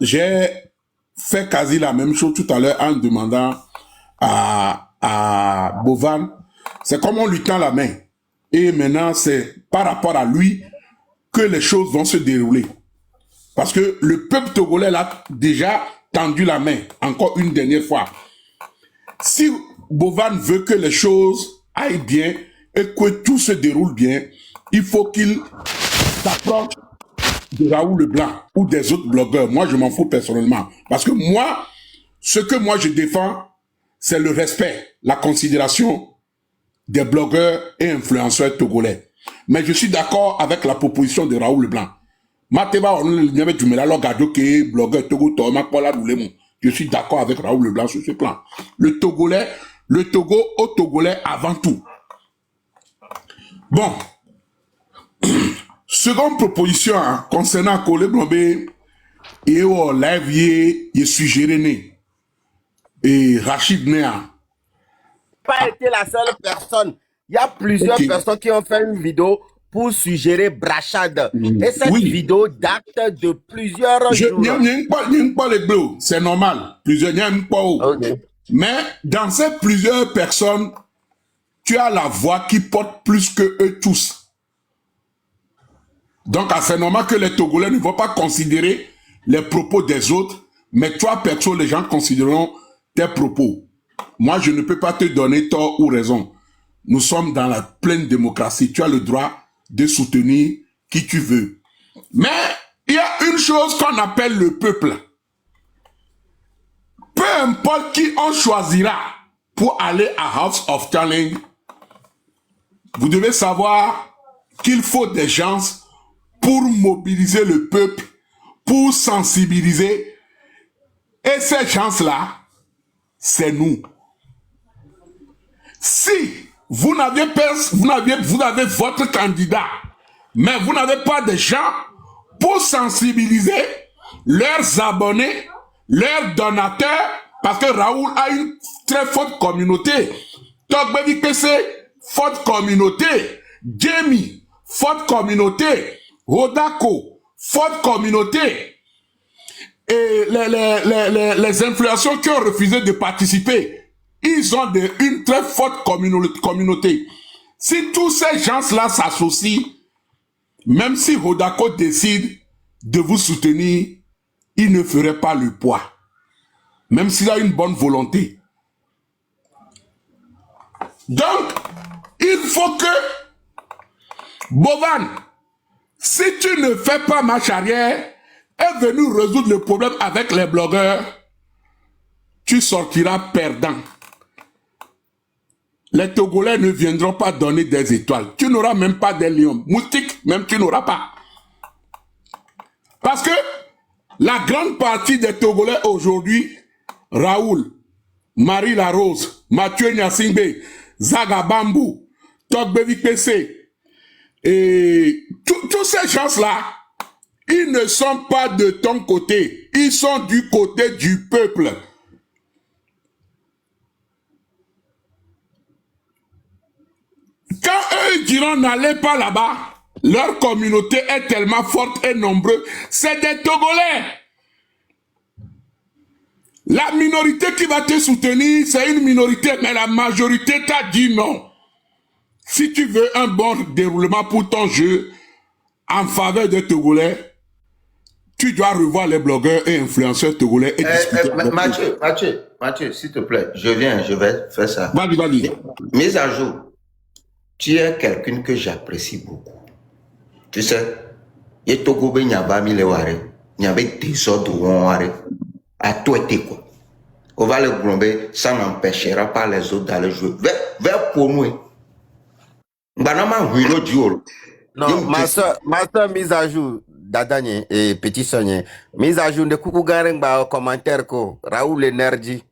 j'ai fait quasi la même chose tout à l'heure en demandant à Bovan, c'est comme on lui tend la main. Et maintenant, c'est par rapport à lui que les choses vont se dérouler. Parce que le peuple togolais l'a déjà tendu la main, encore une dernière fois. Si Bovan veut que les choses aillent bien et que tout se déroule bien, il faut qu'il s'approche de Raoul Leblanc ou des autres blogueurs. Moi, je m'en fous personnellement. Parce que moi, ce que moi je défends, c'est le respect, la considération des blogueurs et influenceurs togolais. Mais je suis d'accord avec la proposition de Raoul Leblanc. Je suis d'accord avec Raoul Leblanc sur ce plan. Le Togo au Togolais avant tout. Bon. Seconde proposition hein, concernant Kole Blombe et au live il suggéré né et Rachid Néa. Pas été la seule personne. Il y a plusieurs personnes qui ont fait une vidéo pour suggérer Brachad. Et cette vidéo date de plusieurs jours. C'est normal. Plusieurs Mais dans ces plusieurs personnes, tu as la voix qui porte plus que eux tous. Donc, c'est normal que les Togolais ne vont pas considérer les propos des autres, mais toi, perso, les gens considéreront tes propos. Moi, je ne peux pas te donner tort ou raison. Nous sommes dans la pleine démocratie. Tu as le droit de soutenir qui tu veux. Mais il y a une chose qu'on appelle le peuple. Peu importe qui on choisira pour aller à House of Challenge, vous devez savoir qu'il faut des gens pour mobiliser le peuple, pour sensibiliser. Et ces gens-là, c'est nous. Si vous avez votre candidat, mais vous n'avez pas de gens pour sensibiliser leurs abonnés, leurs donateurs, parce que Raoul a une très forte communauté. Togbevi PC, forte communauté. Jamie, forte communauté. Rodako, forte communauté. Et les influenceurs qui ont refusé de participer, ils ont une très forte communauté. Si tous ces gens-là s'associent, même si Rodako décide de vous soutenir, il ne ferait pas le poids. Même s'il a une bonne volonté. Donc, il faut que Bovan, si tu ne fais pas marche arrière, est venu résoudre le problème avec les blogueurs, tu sortiras perdant. Les Togolais ne viendront pas donner des étoiles. Tu n'auras même pas des lions. Moustiques, même tu n'auras pas. Parce que la grande partie des Togolais aujourd'hui, Raoul, Marie Larose, Mathieu Nyasingbe, Zaga Bambou, Togbevi PC, et tous ces gens-là, ils ne sont pas de ton côté. Ils sont du côté du peuple. Quand eux diront n'allez pas là-bas, leur communauté est tellement forte et nombreuse. C'est des Togolais. La minorité qui va te soutenir, c'est une minorité, mais la majorité t'a dit non. Si tu veux un bon déroulement pour ton jeu en faveur des Togolais, tu dois revoir les blogueurs et influenceurs togolais et discuter. Mathieu, s'il te plaît, je vais faire ça. Vas-y. Mise à jour. Tu es quelqu'un que j'apprécie beaucoup. Tu sais, il y a Togo, il y a des ordres, à toi et quoi. On va le gromber, ça n'empêchera pas les autres d'aller jouer. Vers pour nous. Non, ma soeur, mise à jour, Dadanye et Petit Sonnier. Mise à jour de Coucou Gareng, commentaire, Raoul Energy.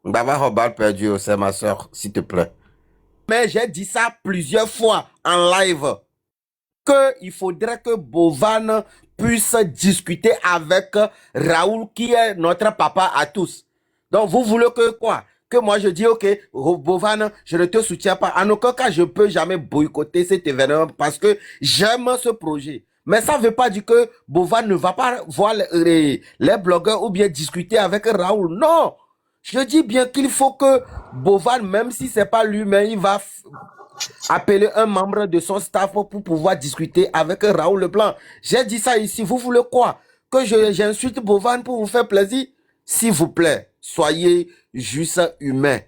Baba perdu, c'est ma soeur, s'il te plaît. Mais j'ai dit ça plusieurs fois en live. Qu'il faudrait que Bovan puisse discuter avec Raoul, qui est notre papa à tous. Donc, vous voulez que quoi? Que moi je dis, ok, Bovan, je ne te soutiens pas. En aucun cas, je ne peux jamais boycotter cet événement parce que j'aime ce projet. Mais ça ne veut pas dire que Bovan ne va pas voir les blogueurs ou bien discuter avec Raoul. Non. Je dis bien qu'il faut que Bovan, même si ce n'est pas lui-même, il va appeler un membre de son staff pour pouvoir discuter avec Raoul Leblanc. J'ai dit ça ici. Vous voulez quoi? Que j'insulte Bovan pour vous faire plaisir? S'il vous plaît, soyez juste humain.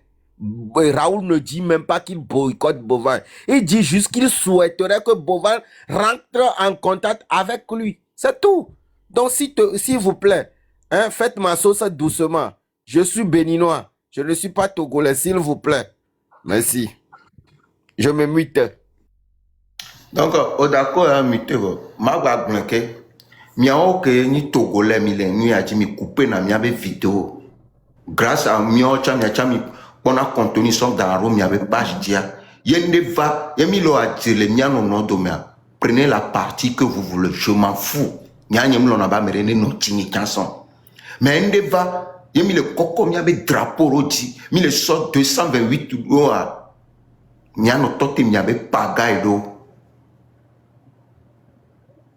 Raoul ne dit même pas qu'il boycotte Bovan. Il dit juste qu'il souhaiterait que Bovan rentre en contact avec lui. C'est tout. Donc, s'il vous plaît, hein, faites ma sauce doucement. Je suis béninois. Je ne suis pas togolais, s'il vous plaît. Merci. Je me mute. Donc, au d'accord, hein, mute, ma va blanquer. Miao que ni togolais, ni a dit mi couper na mi avait vidéo. Grâce à miao chami, on a contenu son dans Rome, il y avait page dia. Yende va, yemilo a dit le mien non domia. Prenez la partie que vous voulez, je m'en fous. Nyanyem l'on a pas mené non tini chanson. Mais yende va, yemi le coco mi avait drapeau roti, mi le sort 228 dollars. Nyano tote mi avait pagaille d'eau.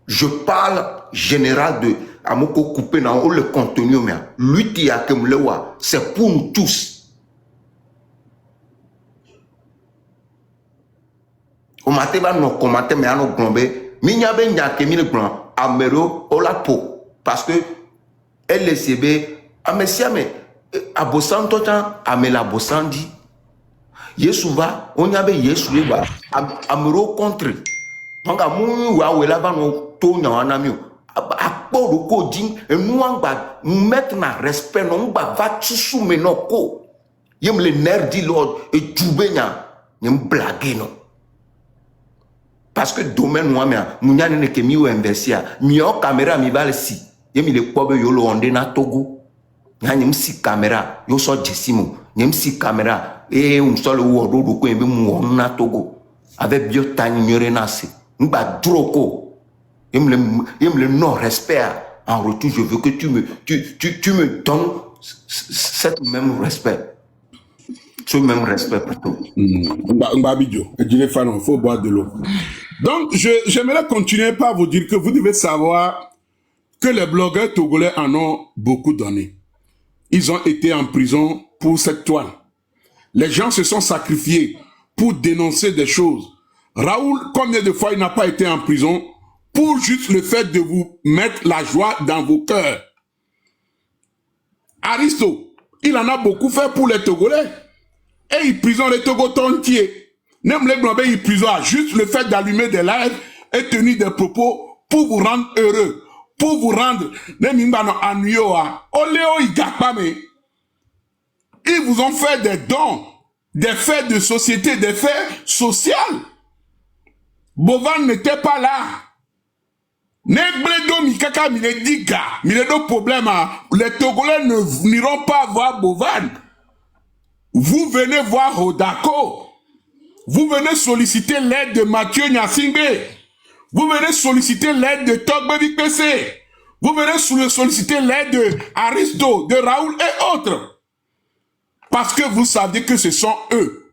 Je parle général de Amoko coupé dans le contenu, mais lui qui a comme le wa, c'est pour nous tous. Au matin, nous commenter, mais nous glomber, minyabe nyake mille blanc, amero, olapo, parce que LCB, amesiame, abosanto tan, amela bosandi. Yesuva, on y avait Yesuva, amero contre. Donc, à mon ou là-bas, nous tournons en ami. À port de coding, et nous en bas, nous mettons un respect, nous va sous mes noko. Yem le nerdi lord et tubenya, yem blague non. Parce que domaine moi, nous n'avons pas mis au investir. Mio caméra mi va le si. Yem le pobe yolo onde na Togo. Yem si caméra, yo so jesimo. Yem si caméra, et on soit le wordo de quoi yem mou na Togo. Avec biotani nyorenase. M'ba droko. Il me non-respect. En retour, je veux que tu me donnes cet même respect. Ce même respect plutôt. Mbabidjo, il faut boire de l'eau. Donc, j'aimerais continuer par vous dire que vous devez savoir que les blogueurs togolais en ont beaucoup donné. Ils ont été en prison pour cette toile. Les gens se sont sacrifiés pour dénoncer des choses. Raoul, combien de fois il n'a pas été en prison pour juste le fait de vous mettre la joie dans vos cœurs. Aristo, il en a beaucoup fait pour les Togolais. Et il prison les Togotons entiers. Même les Blancs, il prison juste le fait d'allumer des lives et tenir des propos pour vous rendre heureux. Pour vous rendre, ils vous ont fait des dons, des faits de société, des faits sociaux. Bovan n'était pas là. Nebledo Mikaka Milediga, Miledo problème, les Togolais n'iront pas voir Bovan. Vous venez voir Hodako. Vous venez solliciter l'aide de Mathieu Nyasingbe. Vous venez solliciter l'aide de Togbe Bikpese. Vous venez solliciter l'aide de Aristo, de Raoul et autres. Parce que vous savez que ce sont eux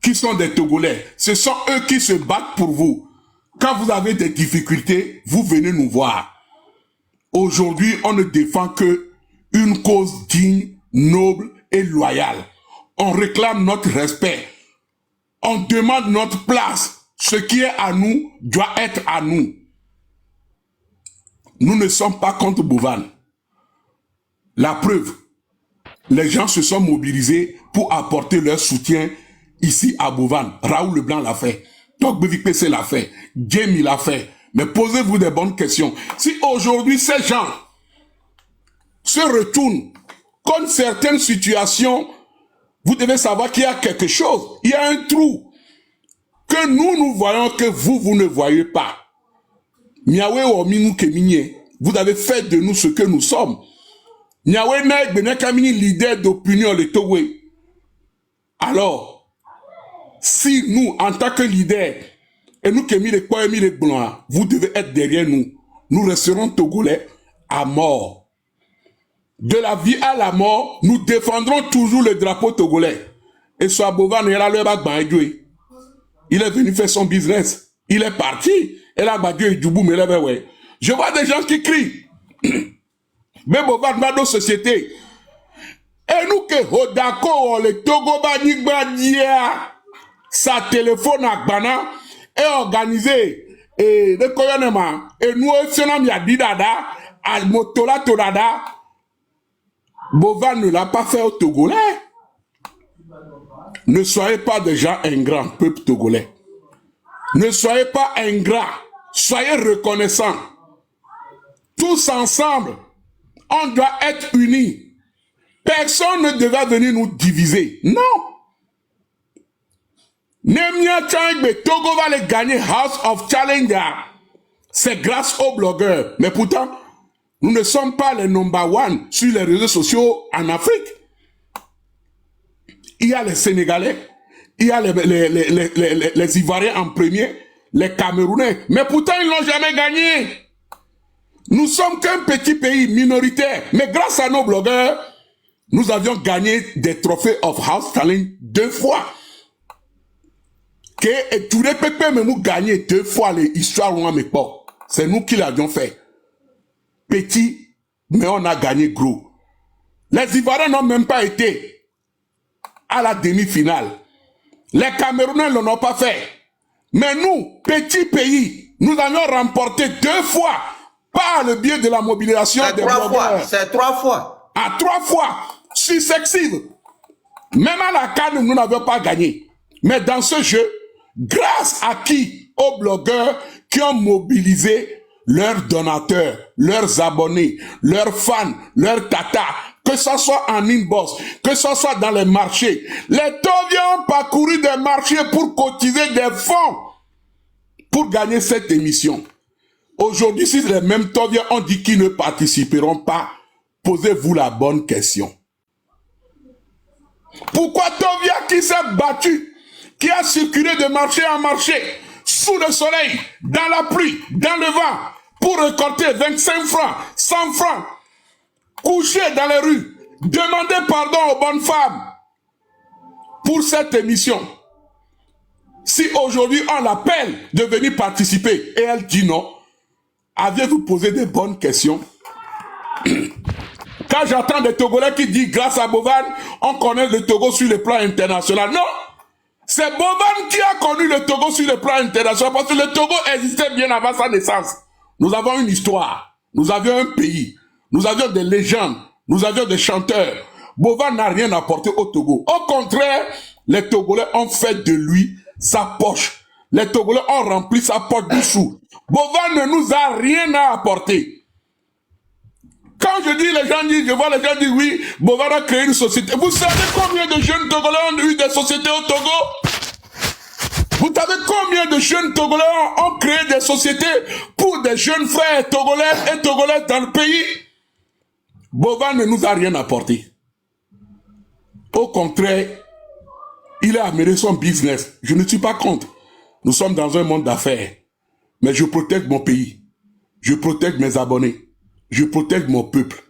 qui sont des Togolais. Ce sont eux qui se battent pour vous. Quand vous avez des difficultés, vous venez nous voir. Aujourd'hui, on ne défend que une cause digne, noble et loyale. On réclame notre respect. On demande notre place. Ce qui est à nous doit être à nous. Nous ne sommes pas contre Bovan. La preuve, les gens se sont mobilisés pour apporter leur soutien ici à Bovan. Raoul Leblanc l'a fait. Tok BVPC l'a fait. Jamie l'a fait. Mais posez-vous des bonnes questions. Si aujourd'hui ces gens se retournent contre certaines situations, vous devez savoir qu'il y a quelque chose. Il y a un trou que nous voyons que vous ne voyez pas. Vous avez fait de nous ce que nous sommes. Leader d'opinion le Togwe. Alors, si nous, en tant que leader, et nous qui mis les points et mis les blancs, vous devez être derrière nous. Nous resterons Togolais à mort. De la vie à la mort, nous défendrons toujours le drapeau togolais. Et soit Bovan, il est venu faire son business. Il est parti. Et là, bah, Dieu, du bout, mais là, ben, ouais. Je vois des gens qui crient. Mais bon, dans nos sociétés. Et nous, que Hodako, le Togo, Banigbadia, sa téléphone à Gbana, est organisé. Et le Koyonema, et nous, si on a mis à Didada, à Motola Tolada, Bovan ne l'a pas fait au Togolais. Ne soyez pas des gens ingrats, peuple togolais. Ne soyez pas ingrats. Soyez reconnaissants. Tous ensemble, on doit être unis. Personne ne devrait venir nous diviser. Non. Nemia Changbe, Togo va les gagner House of Challenger. C'est grâce aux blogueurs. Mais pourtant, nous ne sommes pas les number one sur les réseaux sociaux en Afrique. Il y a les Sénégalais, il y a les Ivoiriens en premier, les Camerounais. Mais pourtant, ils n'ont jamais gagné. Nous sommes qu'un petit pays minoritaire. Mais grâce à nos blogueurs, nous avions gagné des trophées of House Challenge 2 fois. Et tous les pépés nous gagné 2 fois les histoires où on me porte. C'est nous qui l'avions fait. Petit, mais on a gagné gros. Les Ivoiriens n'ont même pas été à la demi-finale. Les Camerounais ne l'ont pas fait. Mais nous, petit pays, nous allons remporter 2 fois par le biais de la mobilisation des blogueurs. C'est 3 fois. À 3 fois, successives. Même à la CAN, nous n'avions pas gagné. Mais dans ce jeu, grâce à qui? Aux blogueurs qui ont mobilisé leurs donateurs, leurs abonnés, leurs fans, leurs tatas, que ce soit en inbox, que ce soit dans les marchés. Les Toviens ont parcouru des marchés pour cotiser des fonds pour gagner cette émission. Aujourd'hui, si les mêmes Toviens ont dit qu'ils ne participeront pas, posez-vous la bonne question. Pourquoi Tovia qui s'est battu, qui a circulé de marché en marché, sous le soleil, dans la pluie, dans le vent, pour récolter 25 francs, 100 francs, coucher dans les rues, demander pardon aux bonnes femmes pour cette émission. Si aujourd'hui on l'appelle de venir participer et elle dit non, avez-vous posé des bonnes questions? Quand j'entends des Togolais qui disent grâce à Bovan, on connaît le Togo sur le plan international. Non, c'est Bovan qui a connu le Togo sur le plan international parce que le Togo existait bien avant sa naissance. Nous avons une histoire, nous avions un pays, nous avions des légendes, nous avions des chanteurs. Bovan n'a rien apporté au Togo. Au contraire, les Togolais ont fait de lui sa poche. Les Togolais ont rempli sa poche du sou. Bovan ne nous a rien à apporter. Quand je dis, les gens disent, je vois les gens dire oui, Bovan a créé une société. Vous savez combien de jeunes Togolais ont eu des sociétés au Togo? Vous savez combien de jeunes Togolais ont créé des sociétés pour des jeunes frères Togolais et Togolais dans le pays? Bovan ne nous a rien apporté. Au contraire, il a amené son business. Je ne suis pas contre. Nous sommes dans un monde d'affaires. Mais je protège mon pays. Je protège mes abonnés. Je protège mon peuple.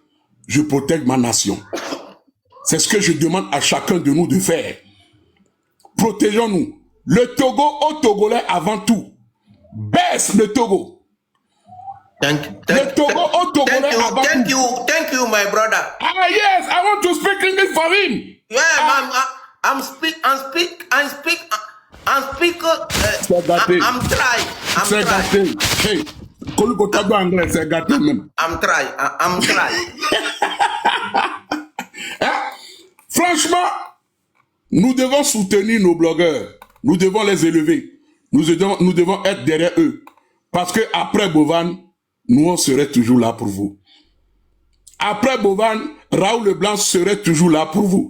Je protège ma nation. C'est ce que je demande à chacun de nous de faire. Protégeons-nous. Le Togo aux Togolais avant tout. Baisse le Togo. Le Togo aux Togolais avant tout. Thank you, my brother. Ah yes, I want to speak English for him. Yeah, I'm trying. C'est gâté. Hey, anglais, c'est gâté même. I'm trying. Hein? Franchement, nous devons soutenir nos blogueurs. Nous devons les élever. Nous devons être derrière eux. Parce que après Bovan, nous on serait toujours là pour vous. Après Bovan, Raoul Leblanc serait toujours là pour vous.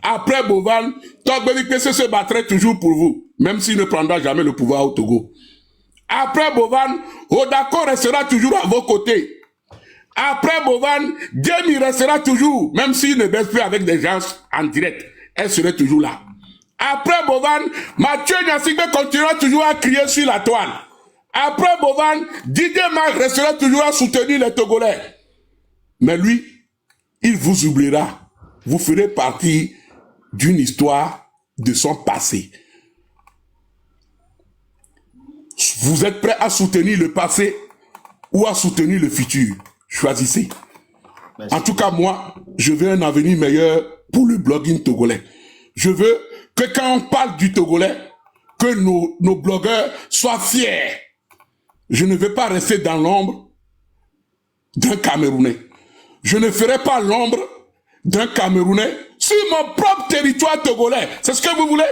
Après Bovan, Togbeli PC se battrait toujours pour vous, même s'il ne prendra jamais le pouvoir au Togo. Après Bovan, Odako restera toujours à vos côtés. Après Bovan, Djemi restera toujours, même s'il ne baisse plus avec des gens en direct, elle serait toujours là. Après Bovan, Mathieu Nyassigbe continuera toujours à crier sur la toile. Après Bovan, Didier Marc restera toujours à soutenir les Togolais. Mais lui, il vous oubliera. Vous ferez partie d'une histoire de son passé. Vous êtes prêts à soutenir le passé ou à soutenir le futur? Choisissez. Merci. En tout cas, moi, je veux un avenir meilleur pour le blogging togolais. Je veux que quand on parle du Togolais, que nos blogueurs soient fiers. Je ne veux pas rester dans l'ombre d'un Camerounais. Je ne ferai pas l'ombre d'un Camerounais sur mon propre territoire togolais. C'est ce que vous voulez?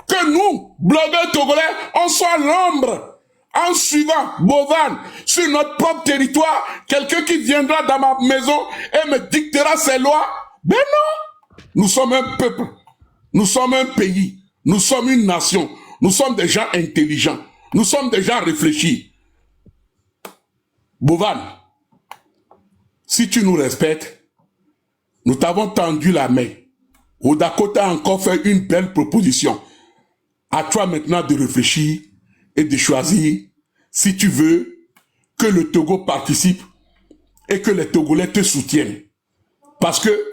Que nous, blogueurs togolais, on soit l'ombre en suivant Bovan sur notre propre territoire, quelqu'un qui viendra dans ma maison et me dictera ses lois. Ben non! Nous sommes un peuple. Nous sommes un pays. Nous sommes une nation. Nous sommes des gens intelligents. Nous sommes des gens réfléchis. Bovan, si tu nous respectes, nous t'avons tendu la main. Odakota a encore fait une belle proposition. À toi maintenant de réfléchir et de choisir si tu veux que le Togo participe et que les Togolais te soutiennent. Parce que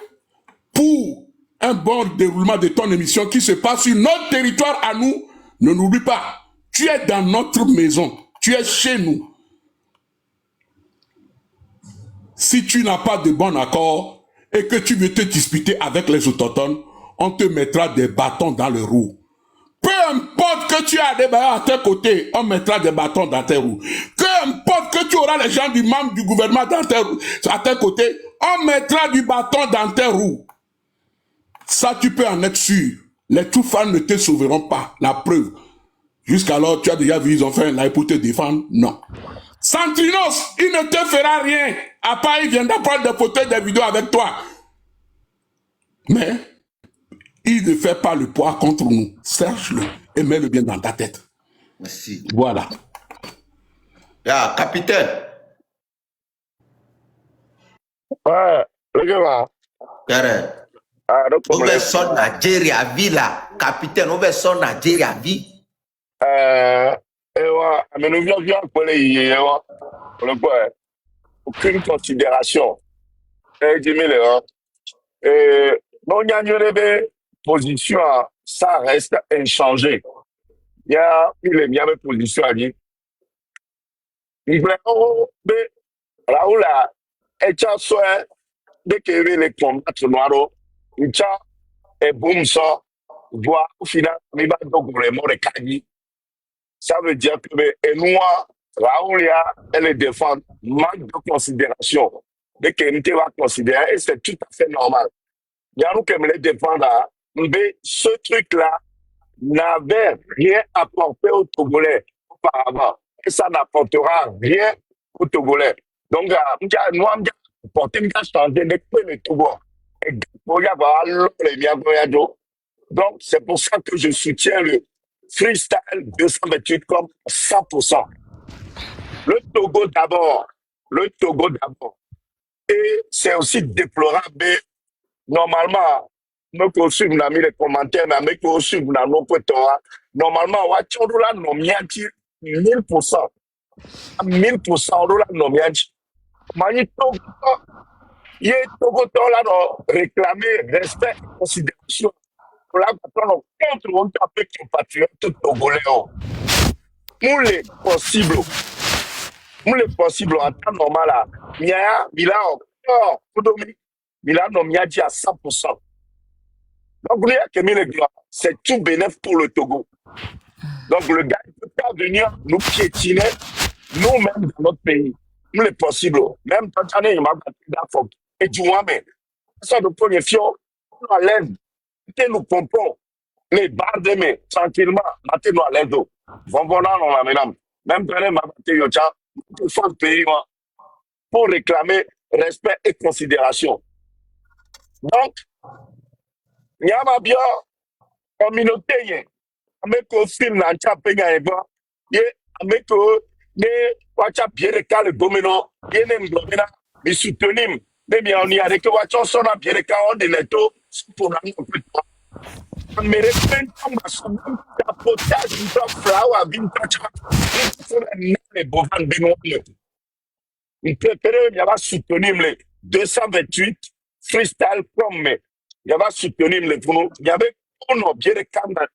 pour un bon déroulement de ton émission qui se passe sur notre territoire à nous, ne n'oublie pas, tu es dans notre maison, tu es chez nous. Si tu n'as pas de bon accord et que tu veux te disputer avec les autochtones, on te mettra des bâtons dans le roue. Peu importe que tu as des bâtons à tes côtés, on mettra des bâtons dans tes roues. Peu importe que tu auras les gens du membre du gouvernement à tes côtés, on mettra du bâton dans tes roues. Ça, tu peux en être sûr. Les Toufans ne te sauveront pas. La preuve. Jusqu'alors, tu as déjà vu, ils ont fait un live pour te défendre? Non. Santrinos, il ne te fera rien. À part, il viendra prendre des photos et des vidéos avec toi. Mais, il ne fait pas le poids contre nous. Sache-le et mets-le bien dans ta tête. Merci. Voilà. Ya, capitaine. Ouais, le gars, Kere. donc, On veut son Nigeria vie là. Capitaine, on veut son Nigeria vie. mais nous viens pour le quoi, aucune considération. Non, il y a une position, ça reste inchangé. Il y a une position à dire. Il y a Raoul a été soin dès qu'il y avait les combats noirs. Il y a un boom ça, voire au final, il va donc vraiment le cadi. Ça veut dire que nous, Raoul, elle les défend, manque de considération. Dès qu'elle va considérer, et c'est tout à fait normal. Il y a nous qui me les défendre, mais ce truc-là n'avait rien apporté aux Togolais auparavant. Et ça n'apportera rien aux Togolais. Donc, nous avons apporté une changer de le Togo. Donc, c'est pour ça que je soutiens le freestyle 228 comme 100%. Le Togo d'abord. Le Togo d'abord. Et c'est aussi déplorable. Normalement, me poursuivre, on a mis les commentaires, mais me poursuivre, on a nos potes. Normalement, on va toujours la nommer 1000%. 1000%, on la nommer. Mani Togo, il y a Togo là, réclamer respect et considération. Là, on contre, on tape compatriotes togolais. Pour les possibles, en temps normal, il y a encore, il a nommé à 100%. Donc, vous voyez que c'est tout bénéfice pour le Togo. Donc, le gars, il ne peut pas venir nous piétiner, nous-mêmes, dans notre pays. Nous, les possibles. Même quand on est, il m'a battu d'affaires. Et du moins, mais, ça, de premier fion, nous, à l'aise, nous pompons les barres de main, tranquillement, nous à l'aise. Voilà, non, madame. Même quand on m'a battu, pour faire le pays, pour réclamer respect et considération. Donc, il y a ma bien communauté, avec le film, avec wacha bien cas le domino, yenem domina, mais soutenim, mais bien on y a que wacha son a bien cas on de neto, pour la mais les comme son capotage du flower bin tacha, les bovins benoît. Il préférait, il y avait soutenir les 228 freestyle comme mais il y avait soutenir les pour il y avait on a bien les caméras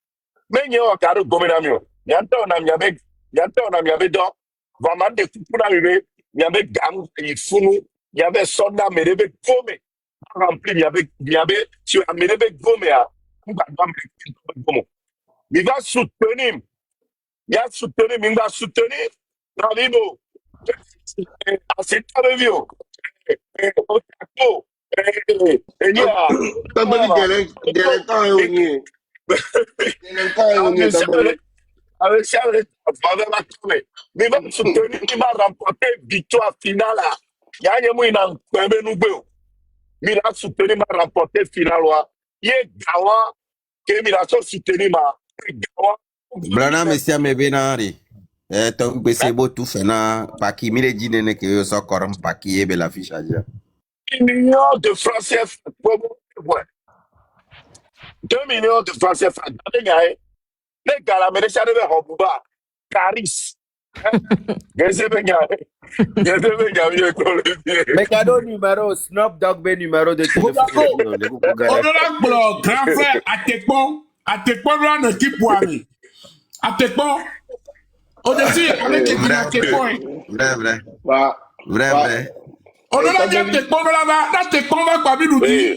mais il y a un carré goménamio il y a un homme il y avait Bientôt, on a mis avec donc, vraiment des coups pour arriver, il y avait gamme, il founou, il y avait soldat, mais il y avait gomme, rempli, il y avait, tu as mis avec gomme, il va soutenir, il va soutenir, il va soutenir, Ravivo, c'est pas le vieux, et il y a, Tambali délinquant est unique. Délinquant est unique, Tambali. avec ça, avec la tournée. Mais il va soutenir, il va remporter victoire finale. Il y a un moyen de nous. Il va soutenir, il va remporter finale. Il y a Gawa, qui est soutenir, Gawa. Brana mesia mebenari. Ton bese bo tu fena paki mire jinene ke yo so koram paki ebe la fiche aja. 1 million de francs CFA. 2 millions de francs CFA. Les gars, la médecine de Robuba, Caris. Mekado numéro, Snoop Dogg be numéro de téléphone. Odola Blo, grand frère, Atekpon run équipe Wami. Atekpon, au-dessus, on est qui Atekpon. Vrai. Odola dit Atekpon, Atekpon va quoi, Bidoudi.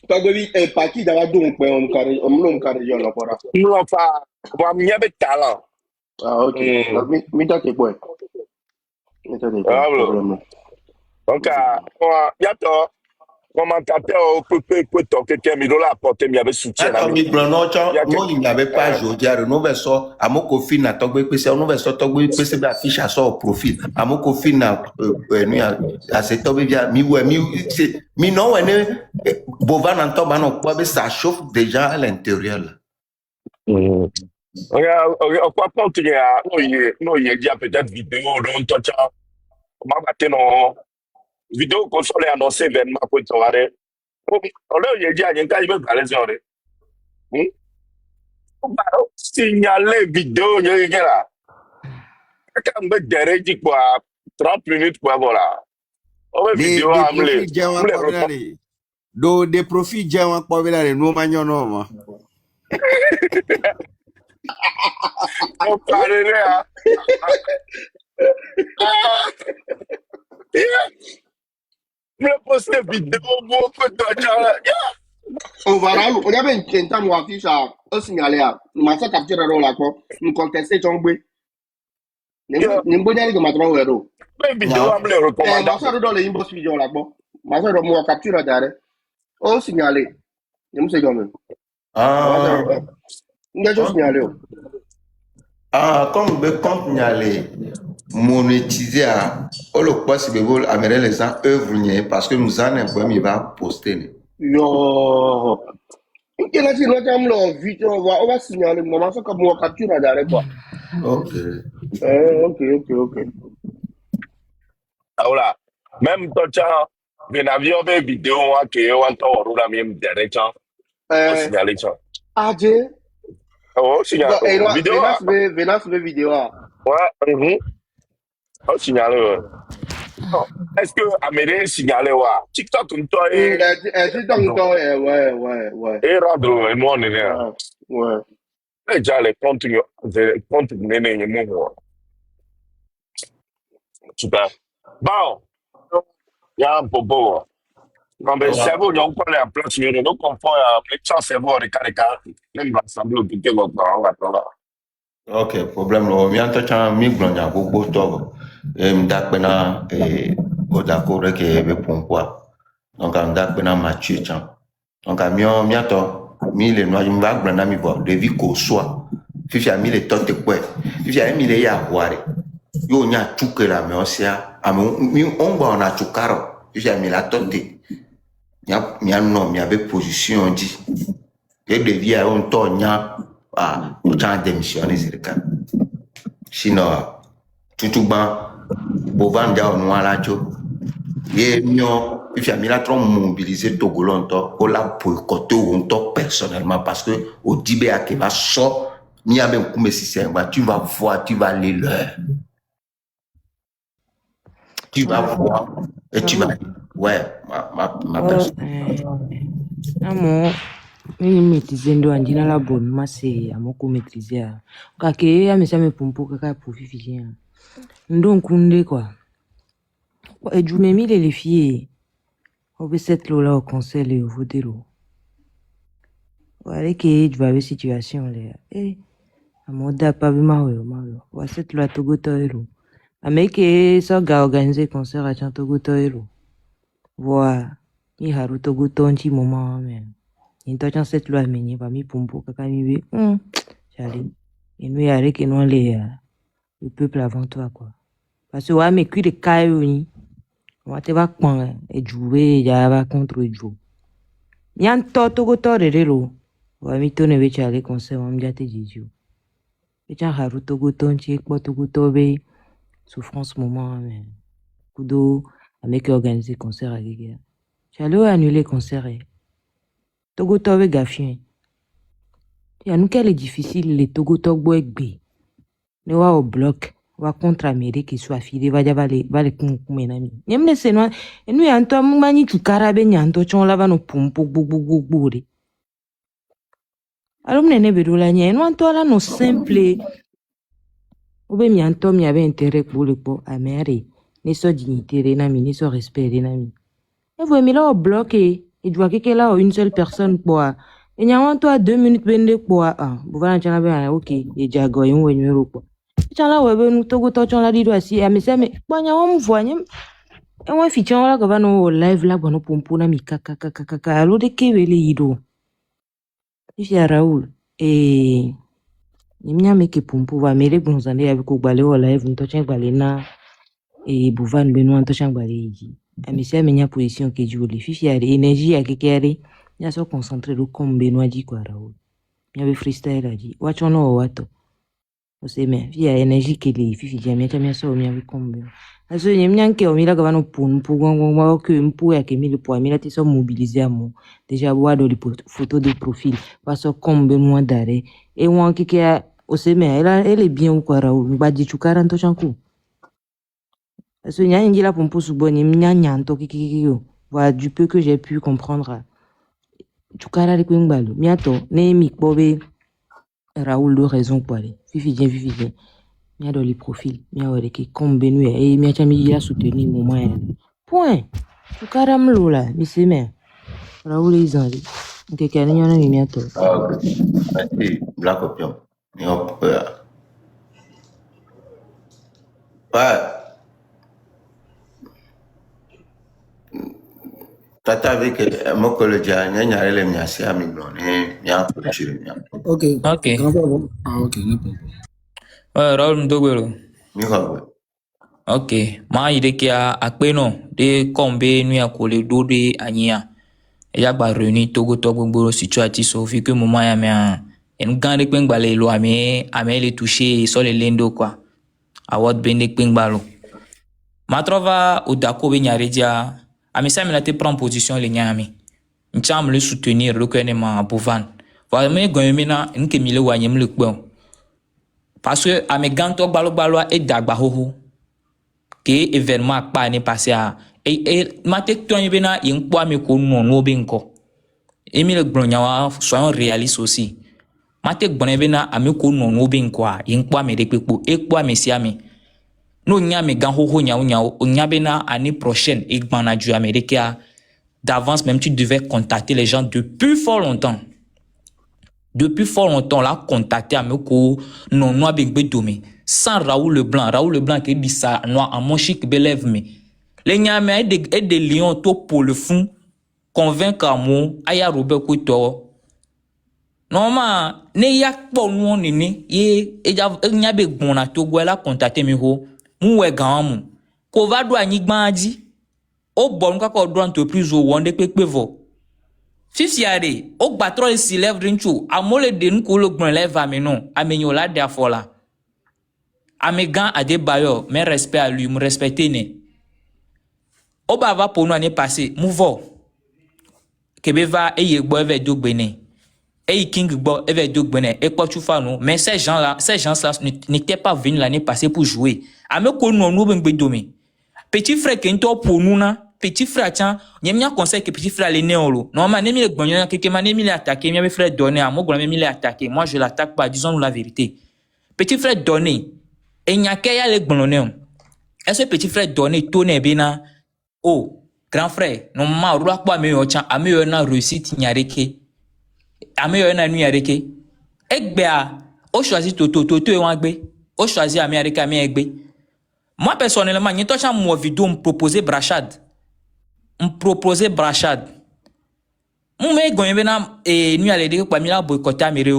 Tambali est parti dans la donne, on carré, là, voilà. Non, enfin, on y avait talent. Ah, ok. Mais t'as tes points. Donc, il y a ton commentateur peut toquer quelqu'un, mais il a apporté, mais il y avait soutien. Attends, mais Bruno, moi, il n'y avait pas aujourd'hui. Nous versons à mon cofin, à Togbe PC, nous versons Togbe PC, la fiche à son profil. À mon cofin, à cette Togbe, mi non, Bovan en Toban, ça chauffe déjà à l'intérieur. On va continuer à. Non, il y a déjà peut-être vidéo, on va battre nos vidéos qu'on soit annoncé événement pour te voir. On leur a dit à Yenka, il veut parler sur les. On va signaler vidéo, il y a là. Quand on met derrière, dit quoi, 30 minutes pour voilà. On va vidéo à amener. Des profits, j'ai un problème, nous manions. On parle là. Je vais poster vidéo pour que tu On va là, on avait une temps où affiche à un signalé à Massa capture le rôle là quoi, nous contester Chongbe. Nimbonia que ma trouvé ro. aies vidéo à me recommander. Massa dans les inbox vidéo là quoi. Massa do mo capture à dare. Oh signalé. Nim se gomme. Ah. Nga jo signalé. Ah, comme le compte n'y allait monétiser à le poste de vol américain les gens œuvrent parce que nous en avons il va poster. Yo. Quel est le temps là vite on va signaler maman ça comme moi capture à dare quoi. Ok. Ok. Ah voilà. Même toi tu as un avion de vidéo que on t'en roule même direction. Signaler ça. Adje. Oh, signal. Vidéo. Venance vidéo. Ouais. Oh, signal. Est-ce que Amélie signalé wa? TikTok on toi et. Ouais. Et rendre et moi on est là. Ouais. Déjà les comptes néné moi. Super. Bon. Il y a un bobo. Non, mais cerveau, on peut aller en place, mais nous confond les gens cerveau avec les même l'ensemble de tout le monde. Ok, problème là. Mi anta chan mi glonya gogo to. M'dakpena odakore ke be pompwa. Donc m'dakpena Mathieu chan. Donc mi ato mi le noa m'ba glana mi bo de vi ko soa. Fifi a mi le tote kwe. Fifi a mi le ya ware. Yo nya chuke la me osia. Mi onba ona chukaro. Fifi a mi la tote. Mi anno mi avait position dit. Et de via on tonya autant démissionner c'est le cas. Sinon tout ban boban ja on wala cho. Et mio il fait la trop mobiliser Togolon to pour la boycotter on to personnellement parce que au Dibé qui va sort ni a même comme si c'est tu vas voir tu vas aller leur. Tu vas voir et tu vas ouais ma personne. Amour, Mimi maîtriser ndo andina la bonne masse amoko maîtriser. Kake ya mesa me pompo kaka profifie. Ndo nkunde quoi. Et je me mis les filles. On veut cette là au conseil et au vodero. Voilà que je vais avoir situation là. Eh, amoda pas bien mal. Voilà cette là Togo toero. Ameke ça ga organiser concert à Togo toero. Voilà. Mi haru Togo tonchi moment mais. Into cette loi menye pa mi pompo kaka mi be. Chale. Et nous yare que non le peuple avant toi quoi. Parce que ouais mais cuit de caillou. On va prendre et jouer ya va contre Joe. Yan Togo torero. Wa mi to ne be chale conseil on me te jijo. Et tiens haru Togo tonchi ko Togo tobe souffrance moment mais kudo avec organiser concert à Gégé. Chale annuler concert. Togo tobe gafien. Ya nous qu'elle est difficile les Togo togbo egbe. Ne wa au bloc. Wa contre Amérique soit filé va les kunkumenami. Nyemne senwa enu ya nto mani tukarabe nyanto chon lava no pompo gbogbogbogbo. Alors mnene bedola nya enu anto la no simple. Obe mi anto mi avait intérêt pour le po amere. Ne so dignité renami, ne so respect renami. Et vous mi là au bloc et doit que là une seule personne pour et nya wanto a 2 minutes bende pour vous va chana be OK et jago yin wenwero po. Chala webe nous Togo tochon la dido asi amese me banya wa mvoanye e wa fichon la gaba no live la bono pompo na mi kaka alo de kebele yido ifi ya Raoul ni mnya meke pompo va mere bonzande ya ko gbale o live ntochen gbale na buvan beno ntochen gbale yi amese amenya position ke juli fifi ya énergie ya kekere ya so concentrer do comme beno di kwa Raoul mnya be freestyle adi wachono wato Ose me via énergie que les filles jamais jamais ça au mien combien aso nyemnya ke o mila ka bano punpu ngwa que mpu ya ke mille poids mila ti so mobiliser mo déjà voir dans les photos de profil parce que combien mois d'arrêt et moi qui ose me elle est bien quoi Raoul ba di chukara nto chanku aso nya ngila pompo subo nyemnya nyanto kikikio voilà du peu que j'ai pu comprendre chukara le kwingbalu miato ne mi bobe Raoul de raison pour aller. Fifi bien. Mia dans les profils. Mia ouais qui comme benu et mia chami ya soutenir moment. Point. Tu karam lola, mi c'est mais. Raoul les en. Que kani yana mi mia to. Ok. Merci. Black Opium. Mais hop. Ouais. Tata avec mon collègue, il y a les miens, c'est ami blond, il y a un peu de Ok. Ok. Raoul Ndogwelo. Ok. Ma ide kia akpeno de kombe nui akole do de anya. Ya ba reni Togo gboro situation so fi que moment ya me en gande kpengbale lo ame le toucher sur les lendo quoi. Awot bende kpengbalo. Ma trova o dako be nyare dia amisa me la te prend position le nyami. Ncham le soutenir le connaissement Bovan. Voilà me gomina nke mile wanyem le kpon. Parce que ame ganto gbalo e dagba hoho. Que événement pas ne passé à et matek to bena yin po ame ko no benko. Emile Gbonyawa soyons réalistes aussi. Matek bonebena ame ko no benko yin po ame de pepo e po ame si ame. No nyame gan hoho nyao nyabena année prochaine et gbana du américain d'avance même tu devais contacter les gens depuis fort longtemps. Depuis fort longtemps là contacter ameko non bengbe domé sans Raoul Leblanc qui bisa noir en mon chic belève me les nyame et des lions to pour le fond convaincre amo aya Robert Koto normalement ne yak po no nini ye nyabe gbona to gwela contacter me ho mu we gan ko va do anigban adi o bon ka ko do entreprise o wonde pepevo fifiare o batro e si lève rinchu amole de nko lo gbon lève ameno amenyo la dia fola amegan Adebayo mais respect à lui me respecter ne o ba va pour nous année passée mouvo kebe va e yegbo eve do gbene e king gbo eve do gbene e po chufa no mais ces gens là n'étaient pas venus l'année passée pour jouer ame ko no no ben gbedomi petit frère kento pour nous na petit frère tiens n'y a conseil que petit frère les néo normalement n'est mis le bonheur quelque man n'est mis attaquer mes frère donné à moi mis les attaquer moi je l'attaque pas disons-nous la vérité petit frère donné et n'y a qu'à les bonheur est-ce que petit frère donné tourne bien oh grand frère normalement roi pas meilleur tiens a meilleur na réussite n'y a reke a meilleur na nuit areke ekbea o choisi toto et wangbe o choisi Amérique egbe moi personnellement ni tocha mo vidéo me proposer brachade mon me gonye bena e nuit aller de kwa mi la boycotter Amérique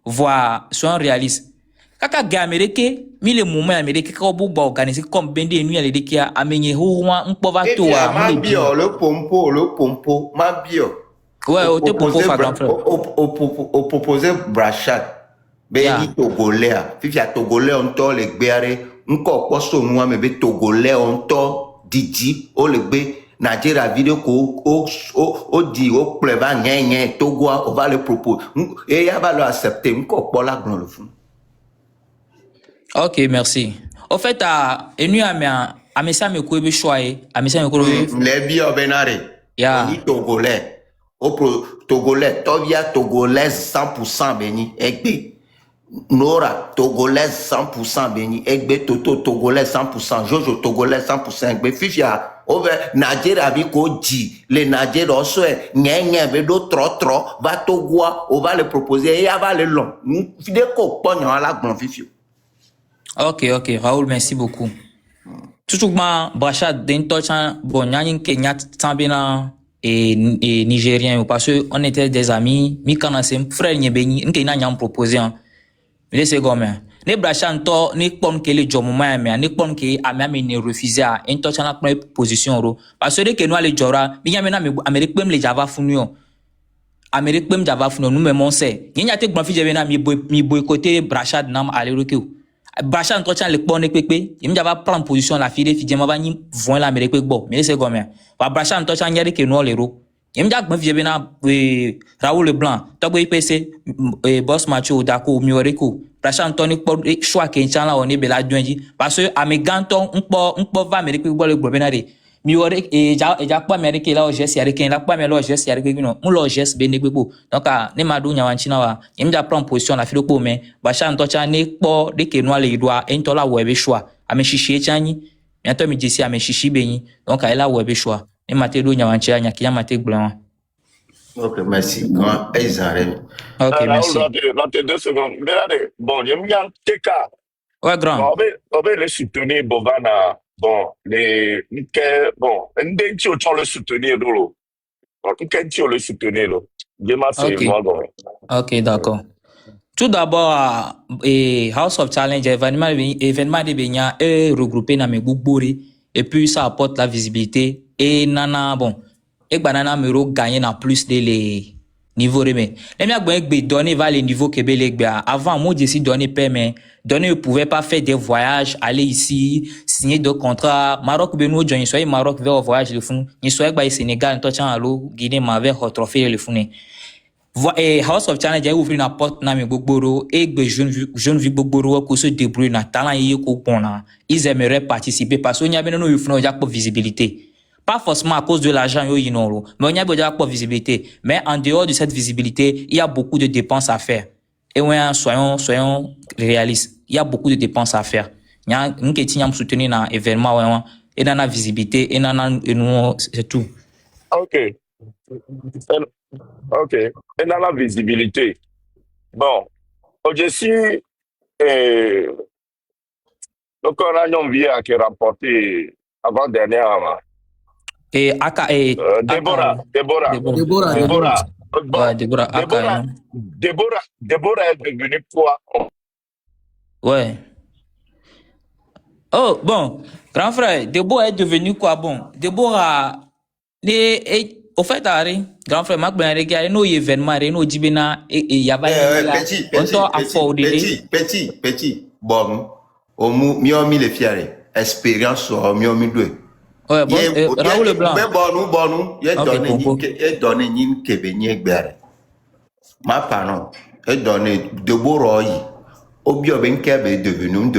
voir soyons réalistes kaka ga Amérique mi le moment Amérique ka bo organiser comme bende nuit aller de ki amenye ho un povato a ma bio le pompo ma bio ouais au te pompo fa grand frère au proposer brachade Béni Togolais, fifia Togolais on to le gbere, nko koso nwa me be Togolais on to didi o le gbe Nigeria vidéo ko o di o pleva nyenye Togo on va le proposer et ya va le accepter nko pola gnon le fond. OK, merci. Au fait enu a mesa me ko be choyer, a mesa me ko le bio benare. Béni Togolais. O Togolais, tovia Togolais 100% béni egbe. Nora Togolais 100% béni egbe Toto Togolais 100% Jojo Togolais 100% egbe fifia over Nigeria bi ko di le Nigeria oso nyenye be do tro va Togoa on va le proposer et va le long fide ko pognon ala gbon fifio. OK Raoul merci beaucoup tout ma brachade d'intochan bon nyanyin Kenya tambina et nigérien parce que on était des amis mi kana sem frère nyebeni nke na nyam proposer mais c'est comme les brachanto ni pon que les jomuma mais ni pon que ami ne refuser à intochan la position ro parce que nous les jora mi nyamena Amérique pem les java funio Amérique pem java funio nous même on sait nya te gbanfi jebe na mi boycotter brachade nam aller reke brachade intochan le pon pepe mi java prendre position la fille fidèlement va ni voin l'Amérique bon mais c'est comme va brachade intochan nya que nous les ro Yemja gban fi bena Raoul Leblanc togbo IPC boss macho dako mioreko Prasha Anthony po choix ke nchala oni bela dwenji parce que ameganton npo va Amerique bo le globenare miore ja pa Amerique la OGS yare ken la pa me la OGS yare ke no mu la OGS be ne gbegbo donc ne madu nya wanchina wa yemja prend position la fi ko me Prasha Anthony ne po de ke no le idwa entola webe choix ame shishi chanyi bientôt mi disi ame shishi benyi donc elle webe choix et Matédo Nyawanchia Nyakia Maté Blanc. OK, merci. Quand ils arrivent. OK, merci. Dans tes 2 secondes. Bon, il y a un TK. Ouais, grand. On va le soutenir, Bovana. Bon, bon, Ndenti au le soutenir, Dolo. Ndenti au le soutenir, Dolo. Demain, c'est moi, OK, d'accord. Tout d'abord, House of Challenge, événement de Benya est regroupé dans mes Goubouri et puis ça apporte la visibilité. Et nana bon et banana mero gagner dans plus de les niveaux remé les miens bon donner va les niveaux Québec avant moi décide donner permet donner ne pouvait pas faire des voyages aller ici signer des contrats Maroc beno join soit Maroc vers voyage le fond ni soit ba Sénégal to chan allo Guinée ma vers trophée le fond et House of Challenge a ouvert une porte na me Gbogboro et jeune vie Gbogboro ko se débrouiller na talent yi ko bona ils aimeraient participer parce qu'il y a bien no fond ya pour visibilité. Pas forcément à cause de l'argent, mais on y a besoin de visibilité. Mais en dehors de cette visibilité, il y a beaucoup de dépenses à faire. Et ouais, soyons réalistes. Il y a beaucoup de dépenses à faire. Il y a une question qui soutenir dans l'événement, et dans la visibilité, et nous, c'est tout. OK. Et dans la visibilité. Bon. Aujourd'hui, donc on a une vie qui est rapportée avant dernièrement. Et Aka et Déborah. Déborah est devenue quoi? Ouais. Oh, bon. Grand frère, Déborah est devenu quoi? Bon. Déborah, au fait, grand frère, Marc Benarega, nos événements, nos dibina, et y a pas petit. Bon, au mieux, les fiers. Expérience, au mieux, deux. Ouais, bon, Raoul Leblanc. Mais bon, il a donné une Québécois gbere. Ma pardon, il a donné de beaux rois. Au bio ben Québec est devenu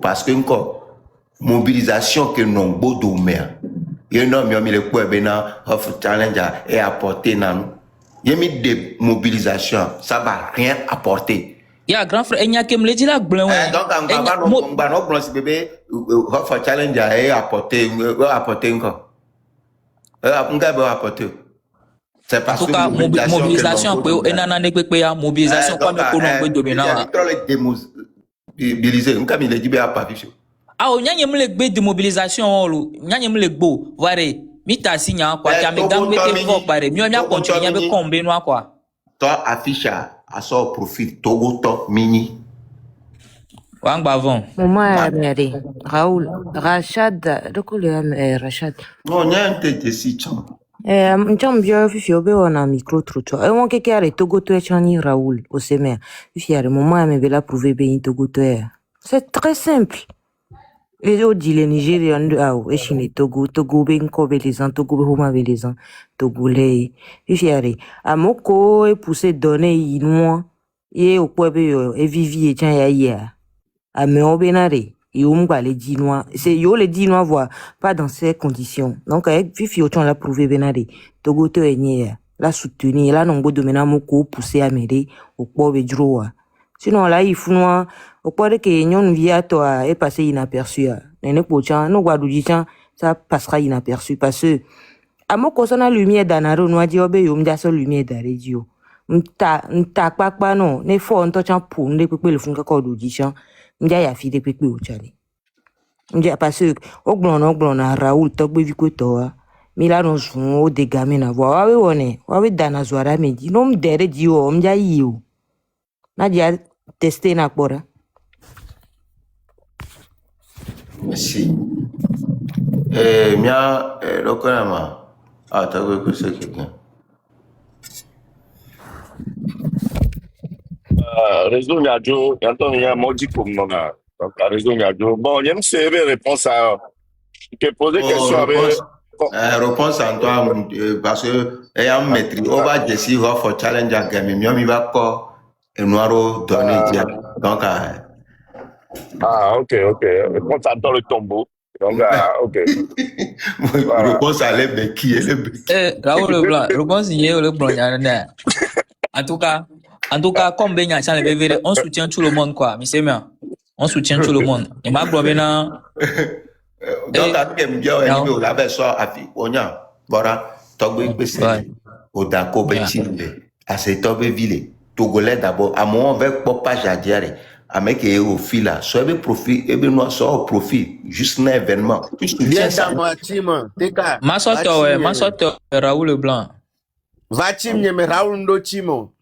parce que encore mobilisation que non beau domaine. Il y a un homme qui a challenge et apporter nan. Il y a mis des mobilisations, ça va rien apporter. Ya grand frère enya kem le di la gblem ouais. Donc on va non blanc bébé for challenge et apporter encore. On va apporter. C'est parce que En tout cas mobilisation pe enana ne pepe ya mobilisation kwa me ko no gbe do na wa. Mobiliser, on comme il dit bien pas fichu. Ah o nyanye mle gbe de mobilisation lo nyanye mle gbo vare mita sinya kwa ka me dang mete fort pare mi o nya continue nya be kombe no kwa. Toi affiche à son profit Togo to mini. Wang bavon. Maman Mary, Raoul, Rachad, Rachad. Non, il y a un tête si chant. Njam bio fifi obe wana micro trucho. Won keke are Togo to chani Raoul au semer. Fifi are maman me vela prouver be Togo to. C'est très simple. Et au dit les Nigériens de et chine Togo ben ko belizan Togo be homa belizan Togo le. Fifi are amoko e pousser donner inwa et au poebe e vivi e chan ya. Ame obenare yomba les dinois c'est yo les dinois voient pas dans ces conditions donc avec fifi autant la prouver benare Togo to enye la soutenir la nongo de mena moko pousser à m'aider au pobe droit sinon là il faut noir au pobe que nyon via toi est passé inaperçu nene pochan no gwadouji chan ça passera inaperçu parce que à mon concernant lumière danaro no di obe yo mja so lumière da radio nta pakpa no ne fo nto chan pou ne pepe le fun ka ko douji chan M'dia ya fi de pepe o chale. M'dia parce que oglon na Raoul togbe viko toa. Mila no zun o de game na vo. Wawe wone, wawe dana zwara medi. No mdere di o m'dia yi o. Na dia tester na kpora. Merci. Mia lokonama. Ah, t'as vu que c'est quelqu'un. Réseau Niadjo, il y a un maudit comme non. Donc, réseau Niadjo. Bon, il y a une réponse à. Tu poser question avec. Réponse à toi, parce que, il y a un maîtrise. On va décider, on va faire challenge à game. Il va pas, et nous allons donner. Donc, ah, ok. Réponse à dans le tombeau. Donc, ok. Réponse à l'ébéki, Raoul Leblanc, réponse hier le blanc, En tout cas, comme Ben Yachan le bébé, on soutient tout le monde, quoi. Mais c'est bien. On soutient tout le monde. Et ma globena. Donc, avec Mbio, on avait ça à fi. On y a, voilà, Togo Bessé, au Dako Betchinde, à cette Togo Ville, Togolais d'abord, à mon avec Papa Jadiare, à mec et au fil là, soit le profit, et bien nous soit au profit, juste un événement. Viens dans moi, Tim, Teka. Ma sorte, Raoul Leblanc. Va Tim, mais Raoul Ndo Timo.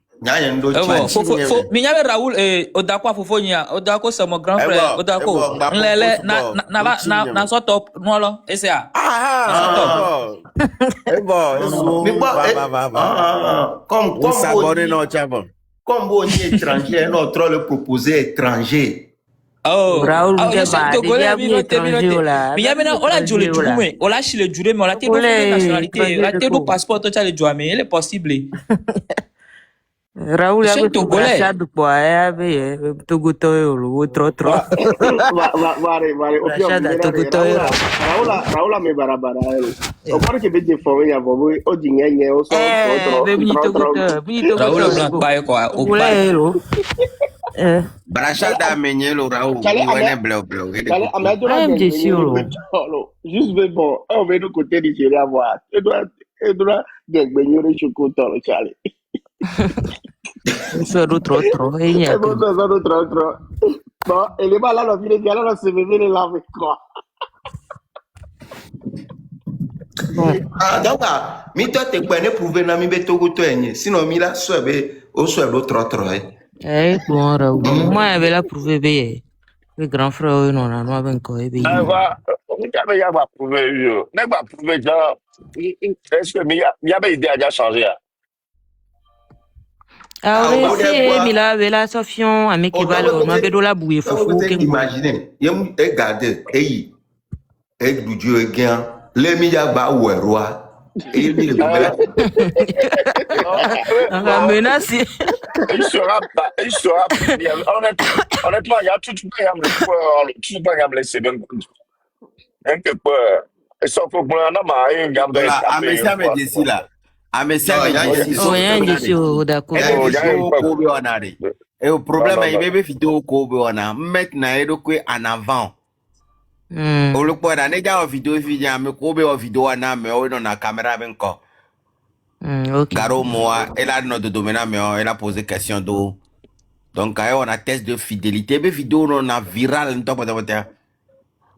Minyabe Raoul odako fofo nya odako c'est mon grand frère odako nlele na so top no lo esia comme on est étranger notre le proposer étranger Raoul ola jole jume ola chile jure mais ola te do nationalité ola te do passeport to chale joame il est possible Raoul ya Rachad kwa ya be Togo toyo tro Vale. Rachad Togo toyo Raoul me barabara o pare que be de fo ya bobo o dinyenye o so Togo Raoul Blanc bae kwa o bae Rachad amenye lo Raoul wene bleu Allez, juste mais bon, on va nous côté Nigeria voir. Et doit gagner le chocolat le chale. Eso trop Bon, elle est pas là, la fille, elle a se bébé les laver quoi. Ah, donc, mi toi te connais prouver na mi be Togo to enye. Sinon mi la sobe o sobe trop. Bon, Raoul. Moi, avait la prouvé be. Le grand frère non na no ben ko e be. On y a pas prouvé yo. N'est pas prouvé genre est-ce que il y a idée à changer là. Alors, c'est Mila Vela Sofion, avec qui va le noir de la bouille. Vous imaginez, il y a regardé, et Dieu est gain, les milliards bas ou roi, et il menacé. Il sera pas, honnêtement, il y a tout pas me laisser bien. Un peu peur. Et ça, faut que je Voilà, Amesia me desi là. Amesia me desi. Oh, y'a un dessus au d'accord. Ebe vidéo kobe onare. Et le problème est bébé vidéo kobe ona. Maintenant, il est en avant. Au lieu de nega vidéo vidéo me kobe o vidéo na me o na caméra ben ko. Ok. Garo moi, elle a notre domaine mais elle a posé question d'eau. Donc on a test de fidélité. Bébé vidéo on a viral en top de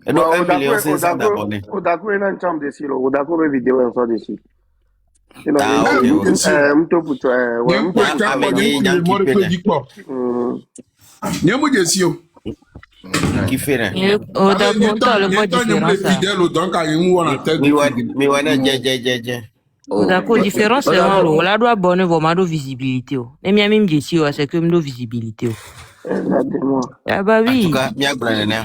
et donc 1 million 500 d'abonnés. Odako est une chambre dessus. Odako est vidéo en sort dessus. Ah, ok, ok. Qui fait rien? Oh, d'accord, toi, le mot différence. Oh, d'accord, différence, c'est un lot. Là, doit abonner vraiment de visibilité. Et bien, même ici, c'est comme de visibilité. Ah, bah oui. En tout cas, bien gagné.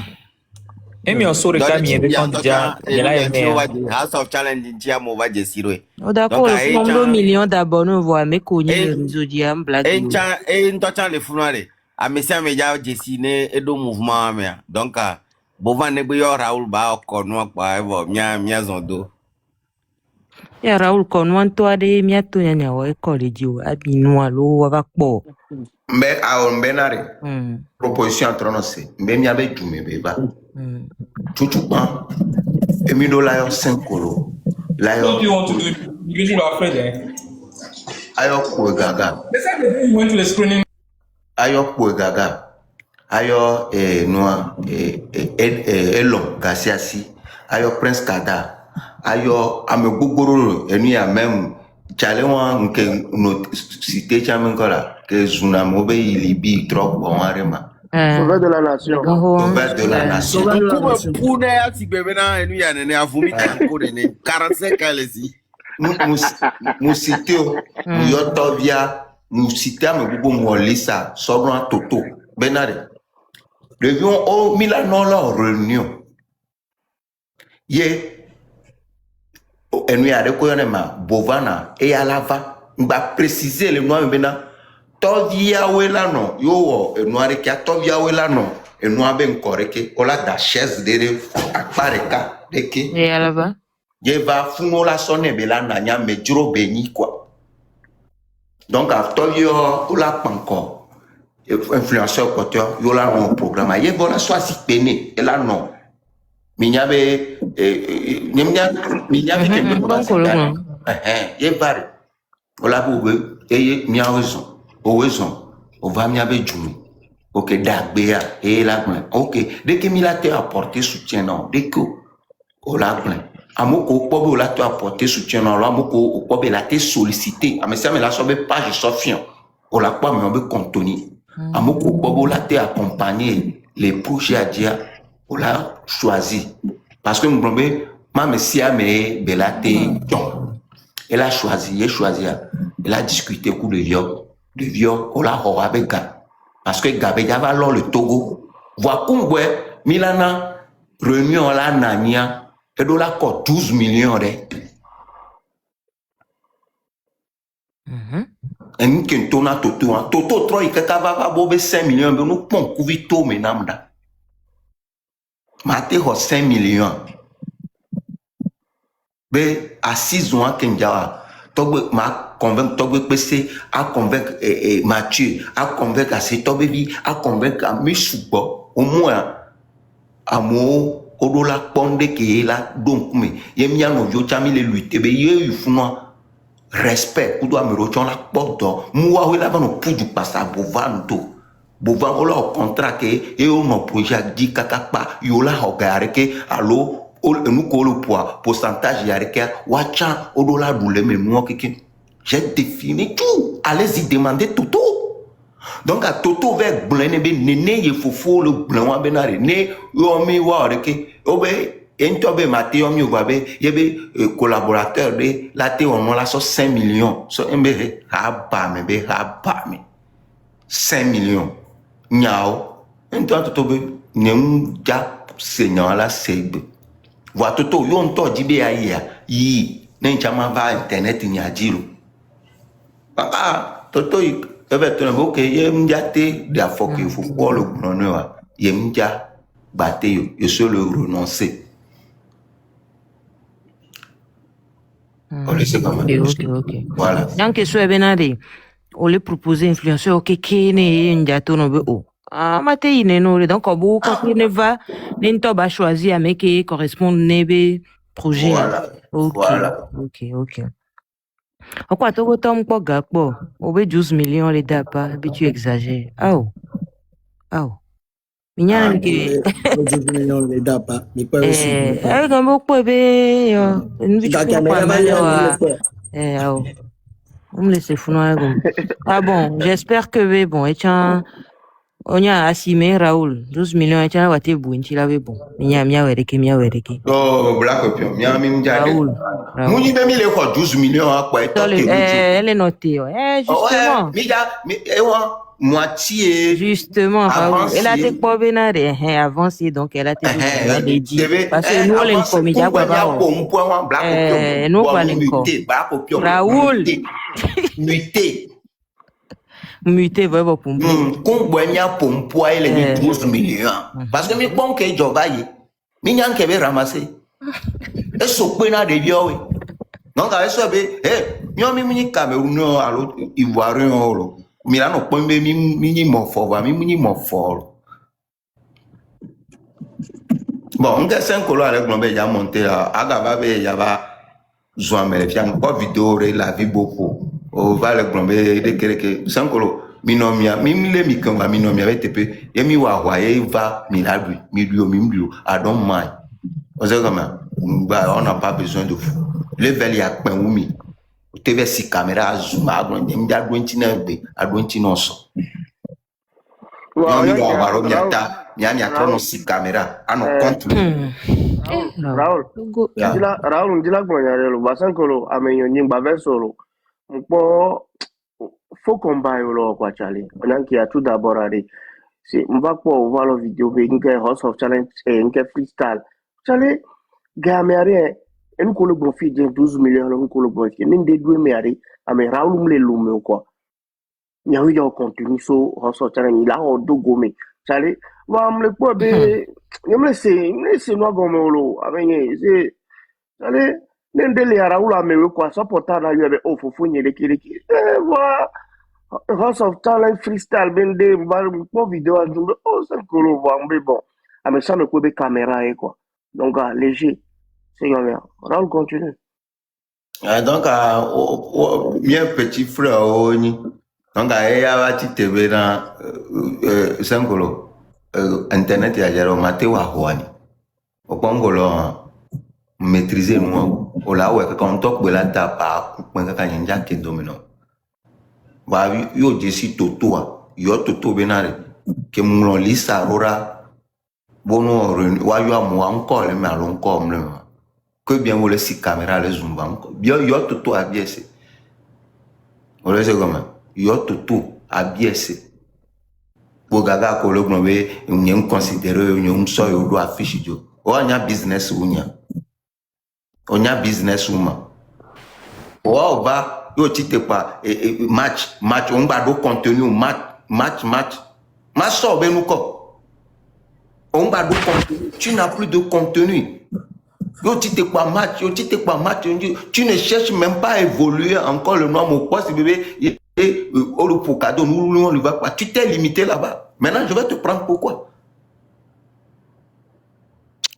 Et mi on sort quand mi est candidat, il a aimé. House of Challenge dia mo va desiro. Oh d'accord, le nombre de millions d'abonnés voit me connaît le réseau diam blague. Et en temps le funare. A mesia me ja dessiner et do mouvement me. Donc bovan ne bo Raoul ba ko no pa e mia zondo. Ya Raoul ko no to de mia to nya wa école dio abi no alo wa po. Mbe a on benare. Proposition tronosse. Mbe mia be jume be ba. Chuchupa. Emido layo 5 kolo. Layo. What do you want to do? You can do afraid then. Ayo ko gaga. They said the day you went to the screening. Ayo ko gaga. Ayo noa Elon Gasiasi. Ayo Prince Kada. Ayo ame gbogboro enu ya même chalewa nke no cité chamenkola que zunamo be ilibi trop bon arema. Sauveur de la nation. Sauveur de la nation. Pour ne ti bebe na enu ya ne avumi ko de ne 45 alesi. Nous citons Yotovia, nous citons Bobo Molissa, Sobran Toto, Benare. Devions au Milano la réunion. Ye, et nous y a reconnu Bovana et Alava, on va préciser le nom maintenant. Tovia Welano, yo, et noir qui a Tovia Welano, et noir ben correct, on a da chaise de Akpareka, de qui. Et Alava? Je va funo la sonne bela nanya me juro beni quoi. Donc à Tovio ou la panko influenceur côté yo la non programme. Ye bona soit si pené et là non. Minyabe minyabe que me ye bare. Ola boube et mi a raison. O raison. On va minyabe jumi. OK dagbea et là OK dès que mi la te apporter soutien non dès que o la plein amoko pobe la te apporter soutien non amoko pobe la te solliciter amesa me la sobe page sofiant o la quoi me on veut contenu amoko pobe la te accompagner les projets à dia o la choisi parce que mon ma messia me belate donc elle a choisi elle a discuté coup de viol o la ho avec parce que Gabé va alors le Togo voit qu'on Milana réunion la nania et de la cote 12 millions de et nous qui tourna toto 3 et que va bobe 5 millions mais nous pon couvito menamda maté 5 millions mais à 6 ans kenjawa Togbe ma convaincre Togbe PC à convaincre Mathieu à convaincre assez Togbe bi à convaincre à Mishubo au moins à mo odola ponde qui est là donc mais yemia no yo chami le lutter be ye yufuno respect ku do amero chon la porto muwa we la ba no puju passa bovanto bovan ola au contrat que et on no projet di kakapa yo la hogare que allo nous collons poids pourcentage yareke wacha odola doule mais moi qui j'ai défini tout allez-y demander Toto donc à Toto vers blene be nene ye fofo le blanc benare ne yomi wa reke obe entobe mate yomi wa be yebe collaborateur de la te on la so 5 millions so embe ha ba me 5 millions nyao ento Toto be nem ja seigneur la sebe wa Toto yo nto jibe ya yi ne chama va internet ni ajiro Toto ok yemjate de afoke il faut pour le gouvernement yemja batte yo se le renoncer On laisse comme ça. Ok. Voilà. Donc, ce soit benade, on les propose influenceur, ok, kene, ndiato no be o. Ah, mate ine no le donc obu quand ne va, n'ento ba choisir mais qui correspond nebe projet. Voilà. Voilà. Ok. Pourquoi tu veux tant pour gagbo? Au 12 millions les dapa, mais tu exagères. Minyan ke 12 millions les dapa, mais pas aussi. avec un beau peu yo, nous tu pas mal on me laisse founoir comme. Ah bon, j'espère que bon et tiens on y a assimé Raoul 12 millions et tiens wate buinti la bon. Mia wereke. Oh, Black Opium, mia mi mjade. Mouni be mi le ko 12 millions à quoi elle est notée. Justement. Moitié. Justement, Raoul. Elle a été pas bénade, avancé, donc elle a été dit. Parce que nous, on est comme il y a nous, on est Raoul. Muté, vraiment, pour moi. Qu'on boigne pour poids, il est 12 millions. Parce que mi bon que jobaye, mi nyan kebe ramasser. Et so pena de bio. Donc, avec ça, mi Cameroun, alors, Ivoirien, Milano, pombe, mi morfo, mi morfo. Bon, on a 5 colos avec l'homme, il y a monté à Agababe, il y a Zouamel, il y a une vidéo, la vie beaucoup. On va le glomber de quelque 5 colos. Minomia, mimile mikomba, minomia, vetepe, yemi wawaye, va, milabri, milio, I don't mind. On n'a pas besoin de vous. Le vel ya kwen wumi. TV si caméra zoom agron dem da donti na be adonti no so. Wa mi wa baro mi ata mi atro si caméra ano control. Raoul ndila gbonyare basankolo amenyo nyimba vesolo. Mpo faut combat lo kwa chale. Onanki a tout d'abord aller. C'est on va pas voir la vidéo be nke House of Challenge nke freestyle. Chale gamere en ko le bon fi 12 millions le ko le bon fi ninde dwe meare ame Raoul mle lume quoi. Nyawi yo continue so House of Challenge la o do gome. Chale wa mle po be nyamle se no gome lo amenye c'est chale nende le Raoul ame quoi supporter na yo be o fofu nye le kiriki. Wa House of Talent freestyle bende pour vidéo à jumbe ça que l'on voit mais bon mais ça ne peut pas caméra et quoi donc léger c'est bien Raoul continue donc bien petit frère oni donc il y a bati tebe dans sangolo internet ya jaro mate wa hwani okongolo maîtriser nous on la ouais quand on toque la tapa quand ka nyanja ke domino ba yo jesi toto yo toto benare ke mulon lisa rora bono wa yo amu encore le malon comme le que bien vous le si caméra les zoom encore bien yo toto a biese on le sait comment yo toto a biese bo gaga ko le gnobe on considérer on so yo do affiche jo o nya business onya business woman o ba yo tite pas match on va do contenu match ma so be nous ko on va do contenu tu n'as plus de contenu yo tite pas match tu ne cherches même pas à évoluer encore le nom au poste bébé et au pour cadeau nous on lui va pas tu t'es limité là-bas maintenant je vais te prendre pourquoi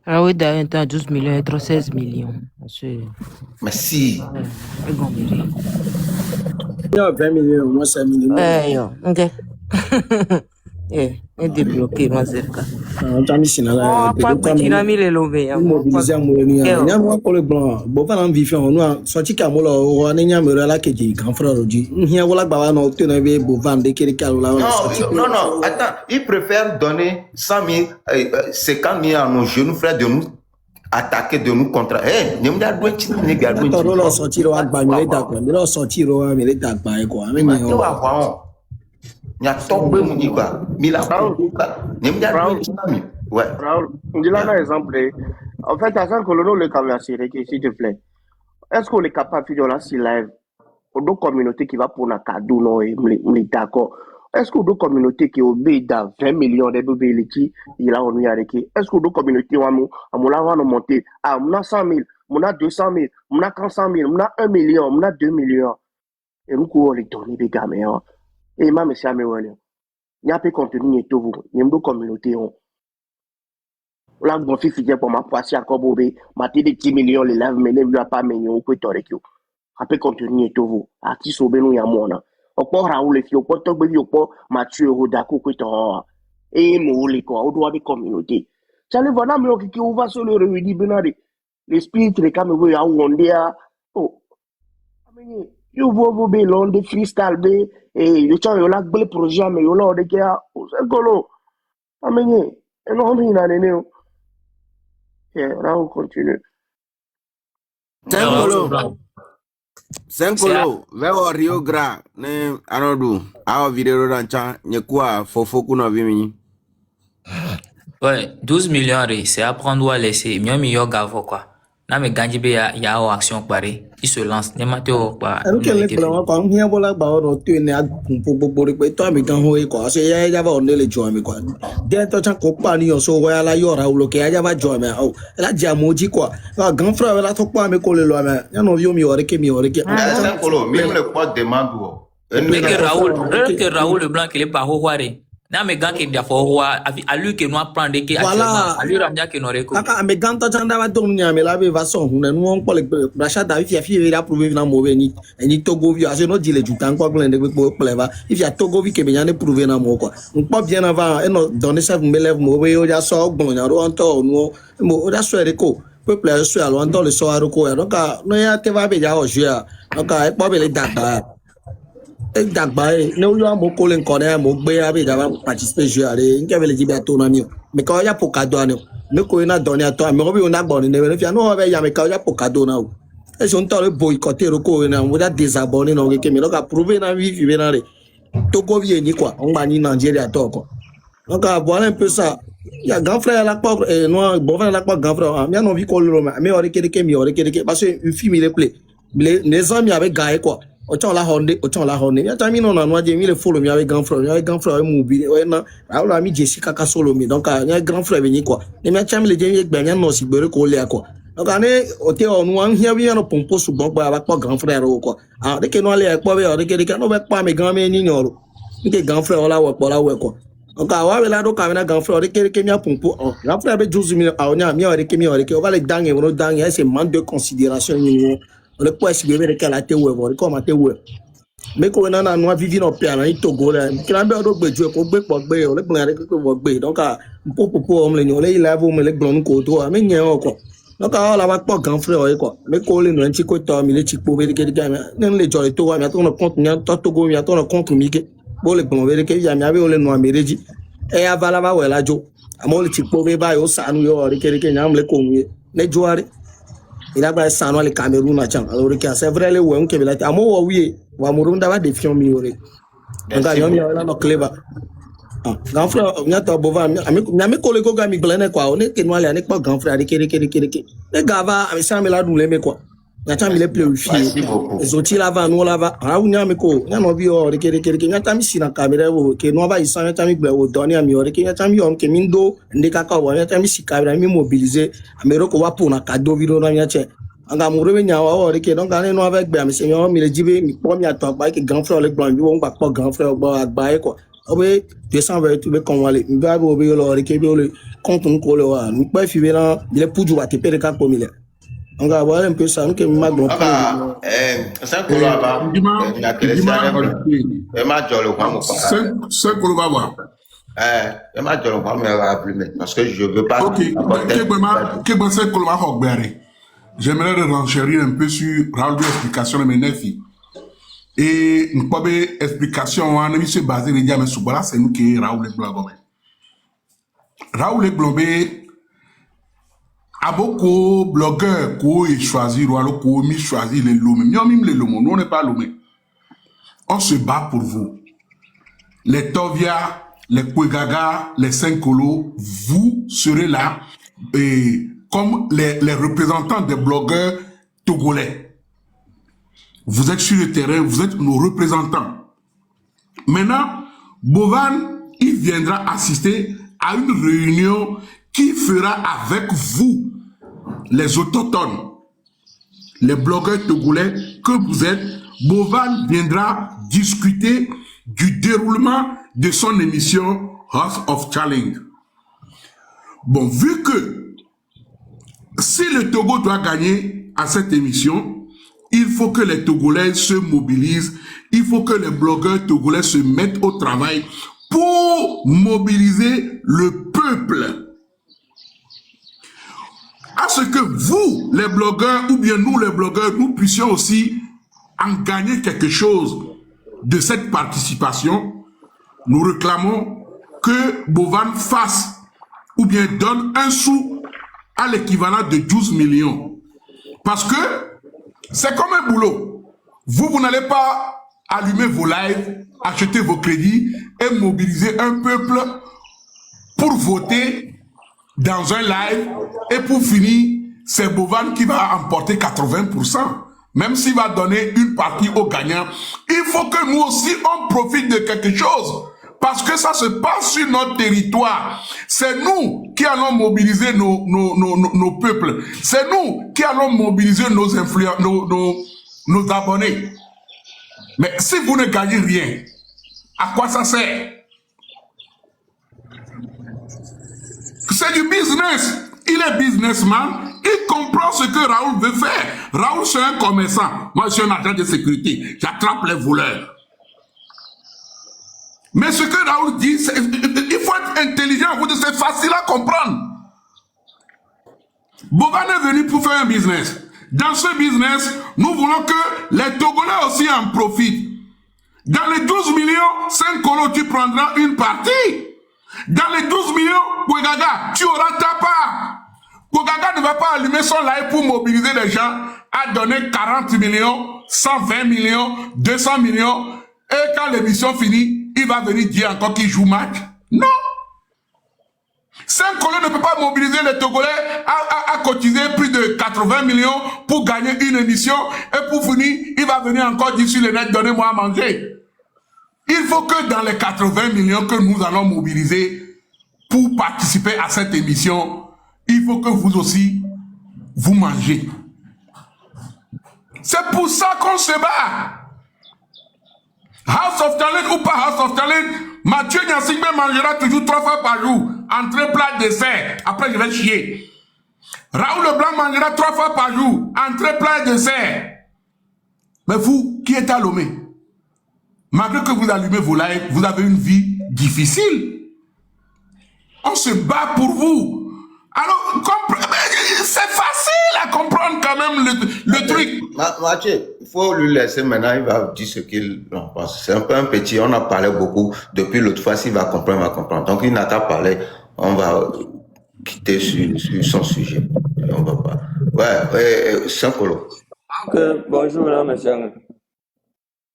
ah oui, d'un 12 millions et 16 millions. Mais si. Il y a 20 millions, moi 5 millions. Ok. Et débloqué, moi c'est le cas. On t'a mis là. Pas petit ami les lobés. Mobiliser à mon ami. Il y a moi pour le blanc. Bon, pas en vivant. On a sorti qu'à moi là, on a n'y a me là que j'ai grand frère aujourd'hui. Il y a voilà baba non tu n'as pas beau vendre que les calos là. Non, attends. Il préfère donner 100 000, 50 000 à nos jeunes frères de nous. Attaquer de nous contre nous me doit être une négation. Attends, on sortir au Agba, on sortir au Agba quoi. Mais il y a tombé mon quoi. Mila ouais. Raoul, on dit là un exemple. En fait, à ça que le caméra s'il te plaît. Est-ce qu'on est capable de faire là si live? Pour d'autres communautés qui va pour un cadeau non, on est d'accord. Est-ce que d'autres communautés qui ont dans 20 millions de bébés qui il a on y a est-ce que d'autres communautés ont monté à on a 100 000, on a 200 000, on a 400 000, on a 1 million, on a 2 millions. Et nous courons les donner des gamins. Et ma monsieur Améwell, il y a peu contenu et tout, il y a d'autres communautés. Là, bon, fils, pour ma passer encore bobé, ma télé 10 millions, les lèvres, mais les lèvres pas millions, peut t'en récupérer. Après contenu et tout, artiste au bénou, il y a mon nom. Au Raoul, les filles, au port, Togbe, au port, Mathieu, au Dakou, et Mouli, quoi, au droit des communautés. Ça les voilà, mais qui va sur le réunir, benari. Les spirits, les caméras, à où on dit, oh, you vois, be long, de freestyle, be, et you tell you like, bel projet, mais you know, de qui a, c'est colo. Amenye, et non, mais il a des néo. Raoul continue. Senkolo, veo Rio Gra, ne anodu, awa video rancha, nyekua fofo kuna vimini. Ouais, 12 millions, c'est à prendre ou à laisser. Mieux meilleur gavo quoi. Na me ganji be ya o action pare. Il se lance. Ne mate o pa. Ano kele bla kwa hia bola ba o tu ne agbo pe to mi gan ho e ko se ya ba o ne le jo mi kwa. De to chan ko pa ni o so wa la yo ra ulo ke ya ba jo mi o. La ja moji kwa. Gan fra la to pa mi ko le lo mi. Ya no vi o mi ore ke. Senkolo, même le quoi demande. Mais que Raoul le blanc qu'il est pas ho ware. Na me gan ke dia fo wa à lui que nous apprendre que actuellement à lui ramia que nous reko. Kaka me gan to chanda ba to nya me la be va so hu na nu on ko le brasha da fi fi ra prouver na mo be ni Togo vi ase no dile jutan ko glen de ko pleva if ya Togo vi ke be nya ne prouver na mo ko npo bien avant e no donner 7 élèves mo be o ja so gbon nya ro on to nu mo o da so re ko peuple so alo on to le so aro ko ya donc no ya te va be ja o jua donc e po be le dagba dagba ne o yo mo ko le nko ne mo gbe abi da ba participer jouer ale nke be le jibe to na mi me ko ya po kado ani me ko ina doni ato me ko bi una gbon ni ne fi no be ya me ka ya po kado na o e so nto le boycotter ko na mo da désabonner no ke me donc prouver na vie be na re Togo vi ni quoi on ba ni Nigeria to ko donc voilà un peu ça il y a grand frère la pas non bon frère la pas grand frère mi no vi ko le mais ore ke mi ore ke parce que une fille il plaît les amis avec gars quoi autant la honde ya tami no na no je mi le follow mi avec grand frère mu bi o na la mi Jessica ka solo mi donc ya grand frère bi ni quoi ni mi tami le je mi gba nya no si gbere ko le quoi donc ane o te o nu an hia bi no pompo su bon ba pa grand frère o quoi ah de ke no le po be o de ke no be pa mi grand me ni nyoro ni grand frère o la wo po la we quoi donc awa be la do ka na grand frère de ke mi pompo grand frère be 12 000 a onya mi o de ke on va le dangue no dangue c'est manque de considération ni le poids si bébé de la te we comme te we mais ko na no vivi no pia na Togo la kila be do gbe ju ko gbe po gbe o le gbon re ko gbe donc popo o le ni o le ila vo me le gbon ko to a me yen o ko donc la ba po grand frère o ko me ko le no nti ko to mi le ti po be ke ga na le jo to wa mi to no compte ni to Togo mi to no compte mi ke bo le gbon be ke ya mi abe o le no amereji e avala ba we la jo amo le ti po be ba yo sanu yo re ke nyam le ko mi ne joare il a pas ça no le Cameroun na chan alors que c'est vrai le won ke belati amo wo wi wa murunda ba defion mi ore nga yo mi la no clever grand frère nya to bova mi ko le ko ga mi glene kwa on ke no ale ani pa grand frère ke le gava ami sa mi la dun le me kwa nya ta mi le pleufi ezoti la va no la va a nya mi ko nya no bi ore ke nya ta mi sina camera wo ke no ba isa nya ta mi gbe wo doni ami ore ke nya ta mi ke mi ndo ndika ka wo nya ta mi si camera mi mobiliser amero ko wa pona kado video na nya che anga muro be nya wa ore ke donc ane no avec gbe ami se mi le jibe mi po mi ato agba ke grand frère le gbon bi won gba po grand frère gba agba e ko obe 220 tu be kon wale mi ba bo be lo ore ke be le compte ko le wa mi pa fi be na le puju wa te pere ka ko mi le on va voir un peu ça que ma bon ça ko la ba na kele sa e ma jolo kwa mo kwa c'est ko va voir e ma jolo kwa mo va plus parce que je veux pas OK que ben c'est ko va hokbere j'aimerais renchérir un peu sur Raoul explication de Menefi et une pas explication on a se baser les diamants sur là c'est nous qui Raoul Blogomé Raoul Blogomé a beaucoup de blogueurs qui choisissent ou alors qui choisissent les lomés. Nous, les lomés, nous, on n'est pas lomés. On se bat pour vous. Les Tovia, les Kouegaga, les Senkolo, vous serez là comme les représentants des blogueurs togolais. Vous êtes sur le terrain, vous êtes nos représentants. Maintenant, Bovan, il viendra assister à une réunion qui fera avec vous, les autochtones, les blogueurs togolais que vous êtes. Bovan viendra discuter du déroulement de son émission House of Challenge. Bon, vu que si le Togo doit gagner à cette émission, il faut que les Togolais se mobilisent, il faut que les blogueurs togolais se mettent au travail pour mobiliser le peuple. À ce que vous, les blogueurs, ou bien nous, les blogueurs, nous puissions aussi en gagner quelque chose de cette participation, nous réclamons que Bovan fasse ou bien donne un sou à l'équivalent de 12 millions. Parce que c'est comme un boulot. Vous n'allez pas allumer vos lives, acheter vos crédits et mobiliser un peuple pour voter dans un live et pour finir, c'est Bovan qui va emporter 80%. Même s'il va donner une partie aux gagnants, il faut que nous aussi on profite de quelque chose. Parce que ça se passe sur notre territoire. C'est nous qui allons mobiliser nos peuples. C'est nous qui allons mobiliser nos influents, nos abonnés. Mais si vous ne gagnez rien, à quoi ça sert? C'est du business. Il est businessman. Il comprend ce que Raoul veut faire. Raoul, c'est un commerçant. Moi, je suis un agent de sécurité. J'attrape les voleurs. Mais ce que Raoul dit, il faut être intelligent. C'est facile à comprendre. Bovan est venu pour faire un business. Dans ce business, nous voulons que les Togolais aussi en profitent. Dans les 12 millions, 5 colos, tu prendras une partie. Dans les 12 millions, Kouegaga, tu auras ta part. Kouegaga ne va pas allumer son live pour mobiliser les gens à donner 40 millions, 120 millions, 200 millions. Et quand l'émission finit, il va venir dire encore qu'il joue match. Non. 5 colos ne peut pas mobiliser les Togolais à cotiser plus de 80 millions pour gagner une émission. Et pour finir, il va venir encore dire sur le net, donnez-moi à manger. Il faut que dans les 80 millions que nous allons mobiliser pour participer à cette émission, il faut que vous aussi, vous mangez. C'est pour ça qu'on se bat. House of Talent ou pas House of Talent, Mathieu Nyasingbe mangera toujours 3 fois par jour. Entrée, plat, dessert. Après, je vais chier. Raoul Leblanc mangera 3 fois par jour. Entrée, plat, dessert. Mais vous, qui êtes à Lomé, malgré que vous allumez vos lives, vous avez une vie difficile. On se bat pour vous. Alors, c'est facile à comprendre quand même le truc. Mathieu, il faut lui laisser maintenant, il va dire ce qu'il en pense. C'est un peu un petit, on a parlé beaucoup. Depuis l'autre fois, s'il va comprendre, il va comprendre. Donc, il n'a qu'à parler, on va quitter sur son sujet. On va pas. Ouais, Sankolo. Ok, bonjour, madame, monsieur.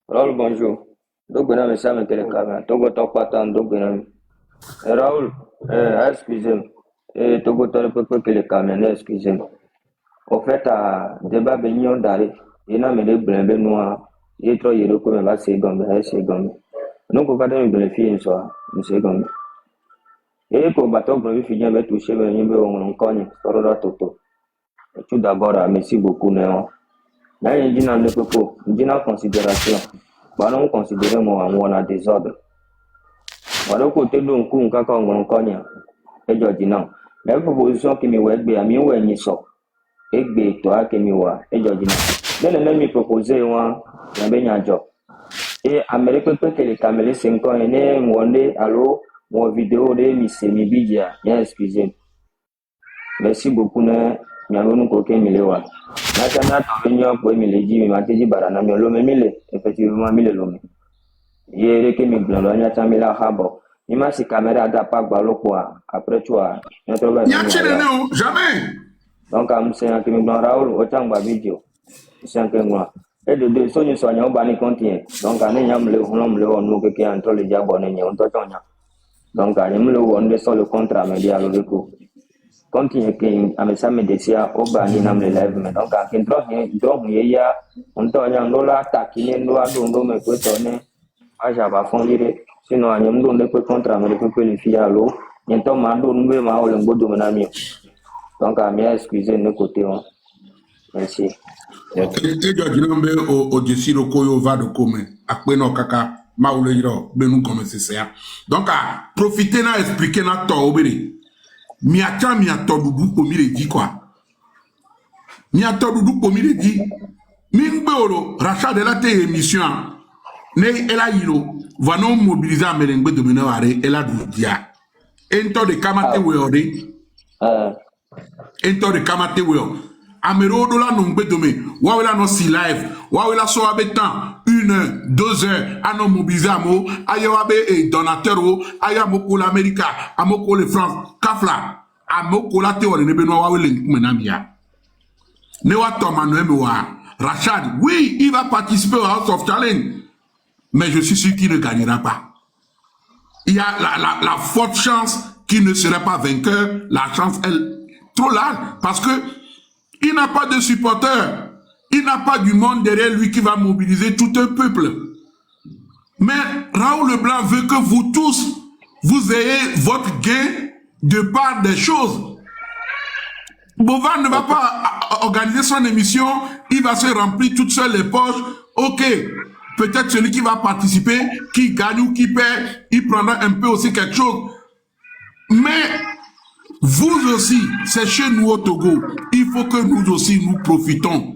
Raoul, bonjour. Donc, madame, monsieur, télécaméra. Togo, Tokpatan, donc, madame. Raoul, excusez-moi. Et Togo, que les caméras, excusez-moi. Au fait, à débat bénion d'arrêt, il y a des blindés noirs, il y a trop de comme va se gommer, c'est gommer. Donc, on va donner une fille, monsieur Gommer. Et pour bateau, pour lui, finir avec toucher, mais il on connaît, Toto. Tout d'abord, merci beaucoup, Néon. Là, il dit dans le propos, il dit en considération. Voilà, on considère moi, on a des ordres. Voilà, côté de un coup, on connaît. Et je dis non. La proposition qui me voit, bien, mieux, ou n'y sort. Et bien, toi, qui me voit, et je dis non. Bien, le même proposé, moi, il y a un job. Et Amérique peut que les caméras 5 ans, et ne, allô, mon vidéo de mi bidia, bien, excusez. Merci beaucoup, ne, nous coquin, milewa. Natana, t'en pour Milady, mais m'a dit, barana, mais l'homme, effectivement, mille l'homme. Il y a que mes blancs, il y a Tamila Habo. Il m'a si caméra d'appareil quoi après toi. Jamais. Donc, c'est un peu Raoul, autant de vidéo. C'est un peu moi. Et de deux sons, ils sont en bas, ils contiennent. Donc, on est nous qui entre les abonnés, on t'entend. Donc, on est le contrat, mais il y a le coup. Continue qui a mis ça, mais des au bas, il n'a live. Mais donc, il y a un ton, on l'a attaqué, il y a un me peut donner. J'avais fondé. Sinon, à n'y a pas contre Amérique que les filles à l'eau. Il y a un mando, nous devons avoir le beau domaine. Donc, à m'y excuser de nos côtés. Merci. Et George Nombe au dessus de Koyo va de Kome. Après, non, kaka, maoule yiro, benou comme c'est ça. Donc, à profiter na expliquer na to obéri. Miata miato doudou pour mille dit quoi. Miato doudou pour mille dit. Mingbeolo, rachat de la té émission. Ne ela yilo, va non mobiliser à Melengbe de Menaware, ela doudia. Ento de Kamate Weode. Ento de Kamate Weode. Amero de la nombe de me. Wawela no si live. Wawela so abetan. 1 heure, 2 heures. Ano mobiliser à mo. Ayawabe et donateur o. Ayamoko l'Amérique. Amoko le France. Kafla. Amoko la théorie ne benoa wawele menamia. Ne wa Manuel Mewa. Rachad, oui, il va participer au House of Challenge. Mais je suis sûr qu'il ne gagnera pas. Il y a la forte chance qu'il ne serait pas vainqueur. La chance, elle, trop large. Parce que il n'a pas de supporters. Il n'a pas du monde derrière lui qui va mobiliser tout un peuple. Mais Raoul Leblanc veut que vous tous, vous ayez votre gain de part des choses. Bovan ne va pas organiser son émission. Il va se remplir toutes seules les poches. Ok. Peut-être celui qui va participer, qui gagne ou qui perd, il prendra un peu aussi quelque chose. Mais vous aussi, c'est chez nous au Togo. Il faut que nous aussi nous profitons.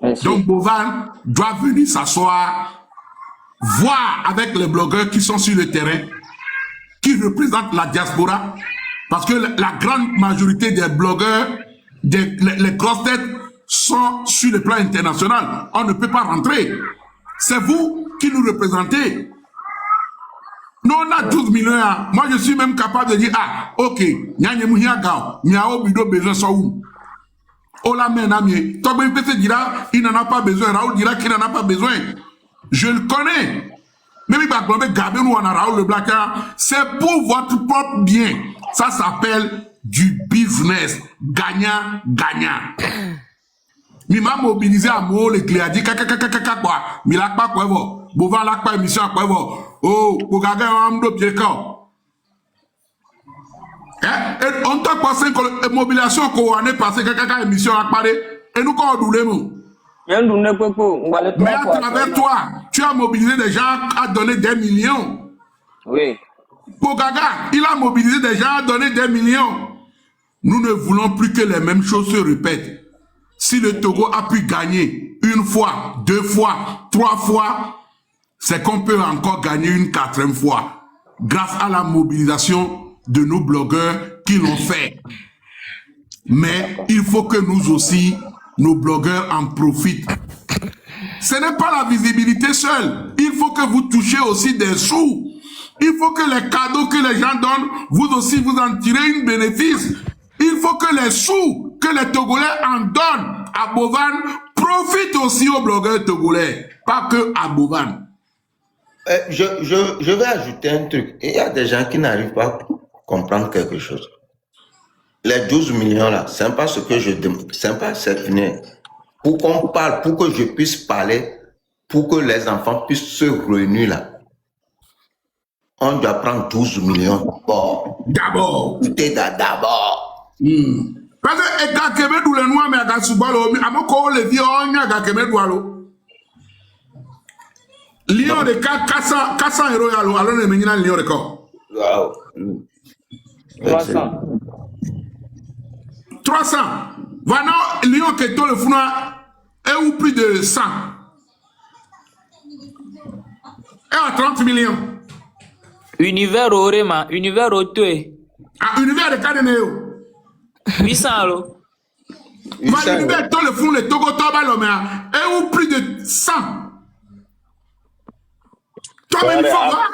Merci. Donc Bovan doit venir s'asseoir, voir avec les blogueurs qui sont sur le terrain, qui représentent la diaspora. Parce que la grande majorité des blogueurs, les grosses têtes, sont sur le plan international. On ne peut pas rentrer. C'est vous qui nous représentez. Nous, on a 12 millions. Moi, je suis même capable de dire, ah, ok, il y a besoin de où. Oh la main, ami. Togbe Mpese dira, il n'en a pas besoin. Raoul dira qu'il n'en a pas besoin. Je le connais. Même si vous avez gardé nous en Raoul Leblanc, c'est pour votre propre bien. Ça s'appelle du business. Gagnant, gagnant. Mi m'a mobilisé à moi, les clés, a dit, quoi. Mi l'a pas quoi, Bovan l'a pas émission, quoi, oh, pour garder un homme de pied, quoi. Et on t'a passé une mobilisation qu'on a passé, émission à parler, et nous, quand on doule, mais à travers toi, tu as mobilisé des gens à donner des millions. Oui. Pogaga, il a mobilisé des gens à donner des millions. Nous ne voulons plus que les mêmes choses se répètent. Si le Togo a pu gagner une fois, 2 fois, 3 fois, c'est qu'on peut encore gagner une 4e fois. Grâce à la mobilisation de nos blogueurs qui l'ont fait. Mais il faut que nous aussi, nos blogueurs en profitent. Ce n'est pas la visibilité seule. Il faut que vous touchiez aussi des sous. Il faut que les cadeaux que les gens donnent, vous aussi vous en tirez un bénéfice. Il faut que les sous que les Togolais en donnent à Bovan profitent aussi aux blogueurs togolais, pas que à Bovan. Je vais ajouter un truc. Il y a des gens qui n'arrivent pas à comprendre quelque chose. Les 12 millions là, c'est pas ce que je demande. C'est pas cette année. Pour qu'on parle, pour que je puisse parler, pour que les enfants puissent se réunir là. On doit prendre 12 millions d'abord. D'abord. D'abord. Parce que quand Québec ou les noirs mais à Soubalo, à mon corps les vieux on y a Québec ou allo. Lion de 400 euros allo, alors les menina lion de corps. Wow. 300. 300. Voilà, lion que tout le founa est ou plus de 100. Et à 30 millions. Univers au Rema, univers au Tué. À univers de Cadenéo. 800 euros. Va univers tout le fond, le Togo Toba l'homme, et ou plus de 100. Toi-même, il faut voir.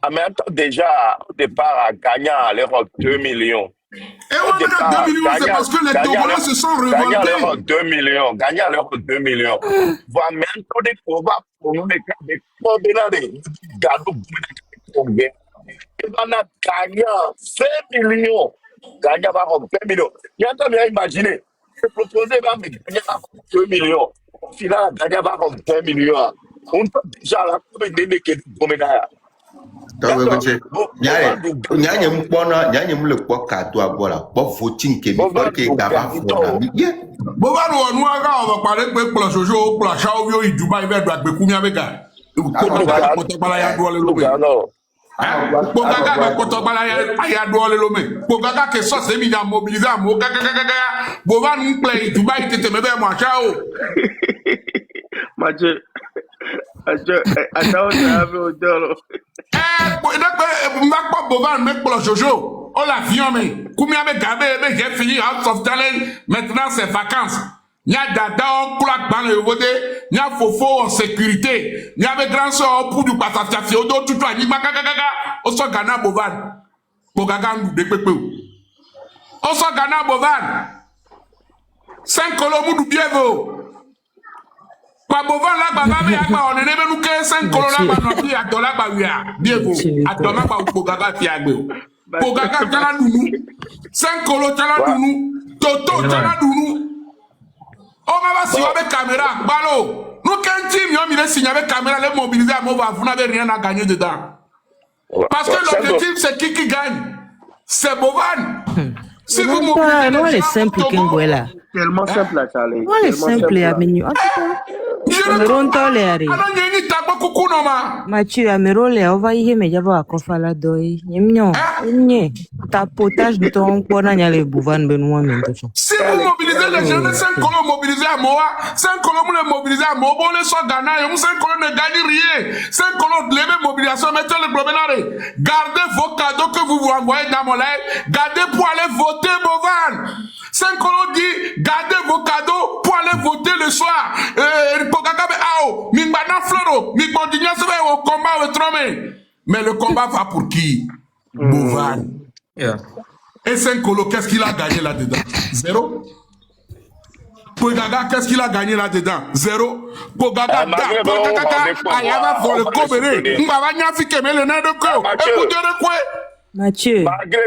En même temps, déjà, au départ, à gagnant à l'euro 2 millions. Et on a 2 millions, c'est parce que les Togolais se sont révoltés. Gagnant à l'euro 2 millions. Gagnant à l'euro 2 millions. Va même tout des combats pour nous, des combats, des gâteaux, et on a gagné 5 millions. Gagné par 5 millions. Il y a bien imaginé. Je proposais de gagner par 2 millions. Finalement, gagné par 5 millions. On peut déjà la coupe de que Gomenaya. Tawe D'accord. bete. Nyanye mpona, nyanye mle kwa kato abola. Kwa voting ke before ke gaba fona. Yeah. Bovan ou nou aga on va parler de plan jojo plan chaovio i Dubai ve do agbe kumi aveka. Koto bala ya do le lobe. Pogaga ba koto bala ya do le lobe. Pogaga ke so se mi da mobiliser mo gaga. Bovan nou play Dubai tete me be mo chao. Mathieu, attends, on a vu au dolo. Mbakpa Bovan me plan jojo. Oh la fiome, combien de gabé, j'ai fini House of Talent, maintenant c'est vacances. Il y a dada en plaque dans le vote, il y a fofo en sécurité, il y avait grand soeur pour du passage, c'est au dos tout toi, il y a gaga, on s'en gana Bovan, Bogaga de Pepe. On s'en gana Bovan, 5 colombo du bienvenu. Kwa Bovan la baba ya on est même nous que 5 colombo la baba ya dola ba ya, bienvenu, à demain ba Bogaga fi agbe. Bogaga tala dunu, 5 colo tala dunu, Toto tala dunu. On va voir si avec caméra, balo. Nous quand team yon mille signé avec caméra, les mobiliser à Mova, vous n'avez rien à gagner dedans. Parce que l'objectif c'est qui gagne. C'est Bovan. Si vous mobilisez non, elle est simple Kengoela. Tellement simple à Charlie. Non, elle est simple à Menu. Mathieu, Amerole, on va y mettre à Kofala Doi. Yemno, nye, tapotage de ton corps n'a les Bouvan Benoît Mendoza. Si vous mobilisez les jeunes, 5 colons mobilisés à Moa, 5 colons mobilisés à Mobo, les soins Ghana, et 5 colons ne gagnent rien. 5 colons de l'évé mobilisation, mettez le promenade. Gardez vos cadeaux que vous vous envoyez dans mon live, gardez pour aller voter Bovan. 5 colons dit, gardez vos cadeaux pour aller voter le soir. Au combat au tromé. Mais le combat va pour qui? Bovan. Yeah. Et 5 colos, qu'est-ce qu'il a gagné là-dedans? 0. Pogaga, qu'est-ce qu'il a gagné là-dedans? 0. Pogaga, Ayama pour le Kobere. Mbaba Nyafi Keme le nez de quoi? Écoutez de quoi? Mathieu. Malgré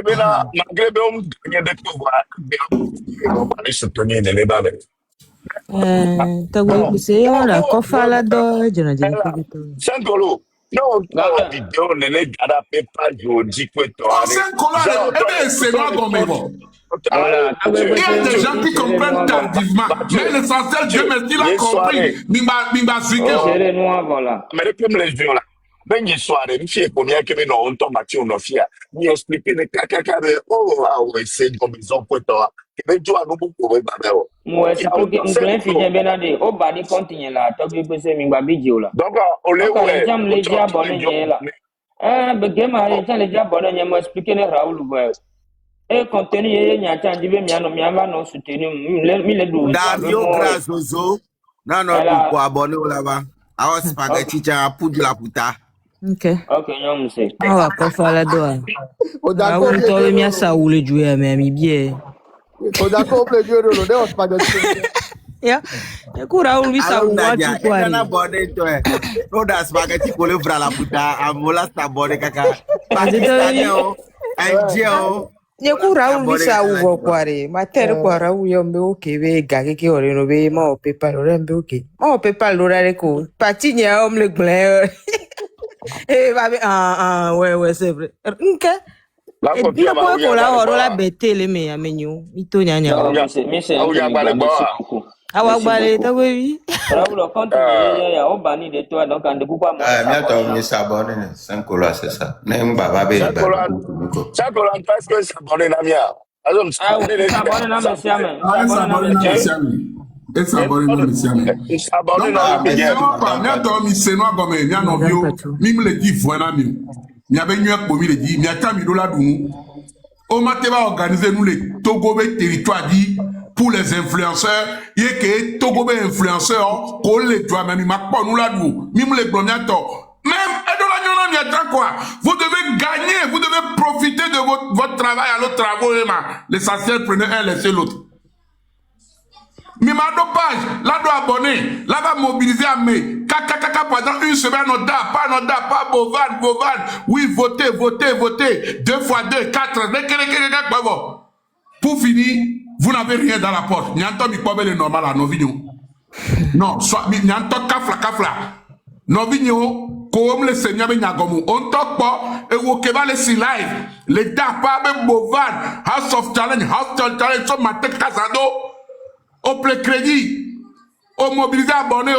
on gagne des pouvoirs. On va aller se tenir dans les balles. C'est la Kofala Doi, je ne dis pas. Saint-Golo. Non, la vidéo ne les garde pas aujourd'hui. Saint-Golo, c'est moi comme bon. Il y a des gens qui comprennent tardivement. Mais l'essentiel, Dieu merci, il a compris. Mimba Zwicker. Mais comme les gens là. Ben y soirée, une fille combien que nous on tombe Mathieu on offre. Ni expliquer les caca oh c'est comme ils ont pour toi. Que ben tu as nous pour babeo. Moi c'est pour que nous plein fille benade au bas de continue là, toi que c'est mingba bidjo là. Donc on les ouais. Jam les dia bonne là. Begema les gens les dia bonne moi expliquer les Raoul ouais. Et contenu y a tant dibe miamba non soutenu mille 12. Davio Grazozo. Non pour abonner là-bas. Alors spaghetti tient pour de la puta. Ok, non, c'est. On va pas faire la doigt. Ah, on t'aurait mis à ça ou le jouer, mais mi bien. O d'accord, le jouer de l'eau, spaghetti. Ya, kura ulu bisa uwatu kwa ni. Kana bone to e. No da spaghetti ko le fra la puta, amola sta bone kaka. Pakistano. Anjeo. Nye kura ulu bisa uwo kwa re. Matere kwa ra uyo mbe oke be gage ke ore no be ma o PayPal ore mbe oke. Ma o PayPal ora re ko. Pati nya om le glen. Ouais, c'est vrai. Ok. Et puis, pourquoi pour la hora la bête les meilleurs menus? Ito nya nya. Awa gbale to oui. Raoul compte ya o bani de toi donc en de pourquoi moi. Bientôt on s'abonne 5 colas c'est ça. Nem baba be. 5 colas parce que s'abonner na mia. Alors s'abonner na monsieur mais. Et ça bonne non monsieur. S'abonner na bien. Pas dormi c'est noir comme bien non bio. Mime le dit voilà mi. Mi avait nu pour mi le dit, mi a tami do la dou. On m'a organiser nous les Togo territoire dit pour les influenceurs, il y a que Togo influenceurs qu'on les doit même m'a pas nous la dou. Mime les blondiato. Même quoi. Vous devez gagner, vous devez profiter de votre travail à l'autre travail. L'essentiel, prenez un, laissez l'autre. Mimado page, là doit abonner, là va mobiliser à mes kaka pendant une semaine, pas Bovan, oui, votez, 2 fois 2, 4, pour finir, vous n'avez rien dans la poche. Nyanto mi pobe le normal à nos vidéos. Non, soit nyanto kafla. Novinho, comme le Seigneur Benyagomu. On talk pas, et vous va les si live. Les dapa, même Bovan, House of Challenge, so matin casado, au play crédit, au mobilisé abonné,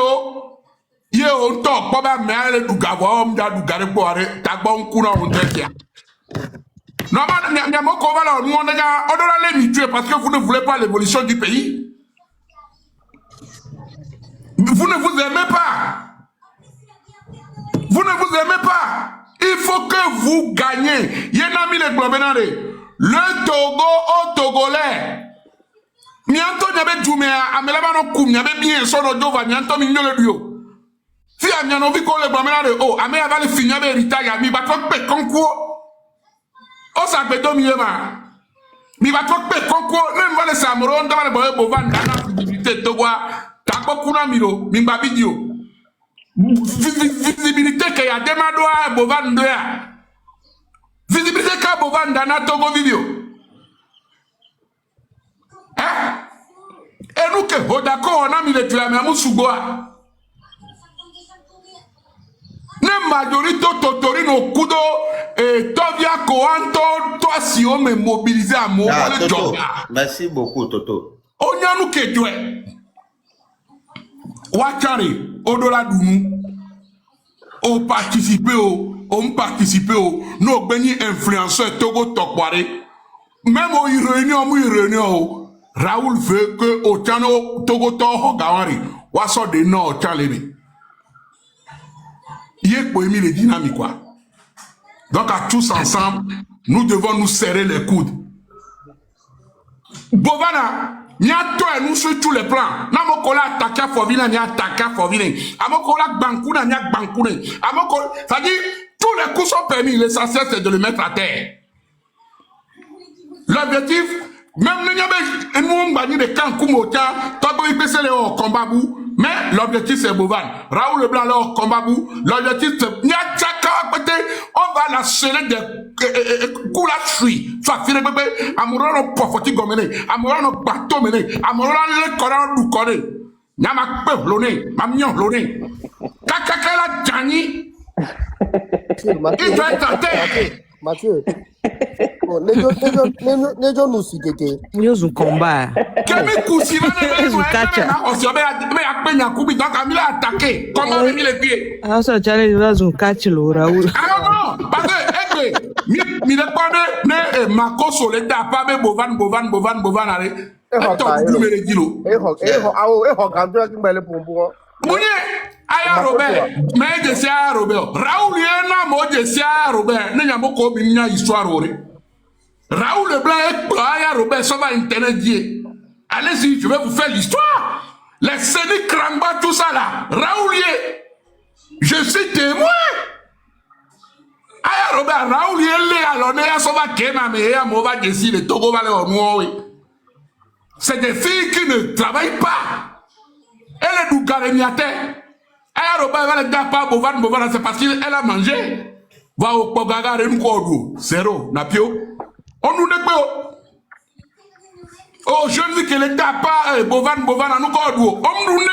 ye on talk pas, mais allez du gavo, on a du garé pour arrêter, t'as bon coup on dit. Normalement, Nyamoko va là, nous on doit les tuer parce que vous ne voulez pas l'évolution du pays. Vous ne vous aimez pas. Vous ne vous aimez pas. Il faut que vous gagnez. Yenami les Globenare. Le Togo au Togolais. Mianto nyabe Djoumea, Amelabano Koum, nyabe bien son Odova, Mianto Mignon le duo. Si Amianovi ko le Globenare, oh, Ame avale finyabe Ritaya, mi batok pe konko. Oh, ça peut dominer, mi batok pe konko, même vale Samoron, dans le boye Bovan, dans la visibilité Togo, Tako Kuna Miro, Mimbabidio. Visibilité qu'il y a Demadoa Bovan Doya. Visibilité qu'il y a Bovan Dana Togo Video. Hein? Et nous que Hodako on a mis le Tulamamou Sugoa. Ne majorité Totorino Kudo et Tovia Koanto, toi si on me mobilise à mon Toto. Merci beaucoup, Toto. On y a nous que tu es. Wakari, au-delà de nous, on participe nous bénis influenceurs Togo Tokware, même au réunion, Raoul veut que au Tchano Togo Toho Gawari, Wasso de Nord Tchalebe. Yé Poemi les dynamiques quoi. Donc à tous ensemble, nous devons nous serrer les coudes. Bovana. Niato nous sur tous les plans. Namokola attaqué à Fovina, ni attaqué à Fovina. Amokola Bankuna, ni Bankuna. Amokola, ça dit, tous les coups sont permis. L'essentiel, c'est de le mettre à terre. L'objectif, même nous avons banni de Kankumota, Togo IPC le combat bout, mais l'objectif c'est Bovan. Raoul Leblanc le combat bout, l'objectif c'est Niataka, on va la sceller des coups la chui. Soit fini bébé, amoureux pofoti gomene, amoureux bateau mené, amoureux le coran du coré. Nyama peu loné, mamion loné. Kakakala Djani. Il doit être à terre. Mathieu. Nejo nusi keke. Yozu combat. Kemi Kousiva mais à peine à Koubi, donc Amila attaqué. Comment on a mis les pieds? Alors ça, tu as les un catch le Raoul. Ah non, parce que, mi ne pas de Mako Soleta, pas de Bovan, allez. Mounié, Aya Robert, mais je sais à Robert. Raoul Yena, moi je sais à Robert. N'y a pas de histoire. Raoul Leblanc et Aya Robert, ça va internet. Allez-y, je vais vous faire l'histoire. Les Sénic Kramba, tout ça là. Raoul je suis témoin. Aya Robert, Raoul Yé, alors Néa Sova Kema, mais Aya Mova Jessi, le Togo Valé au Noir. C'est des filles qui ne travaillent pas. Elle est du Garemiate. Elle a le pas Bovan, c'est parce qu'elle a mangé. Va au Pogaga, zéro, Napio. On nous dit oh, je dis que le pas Bovan, à nous cordes. On nous dit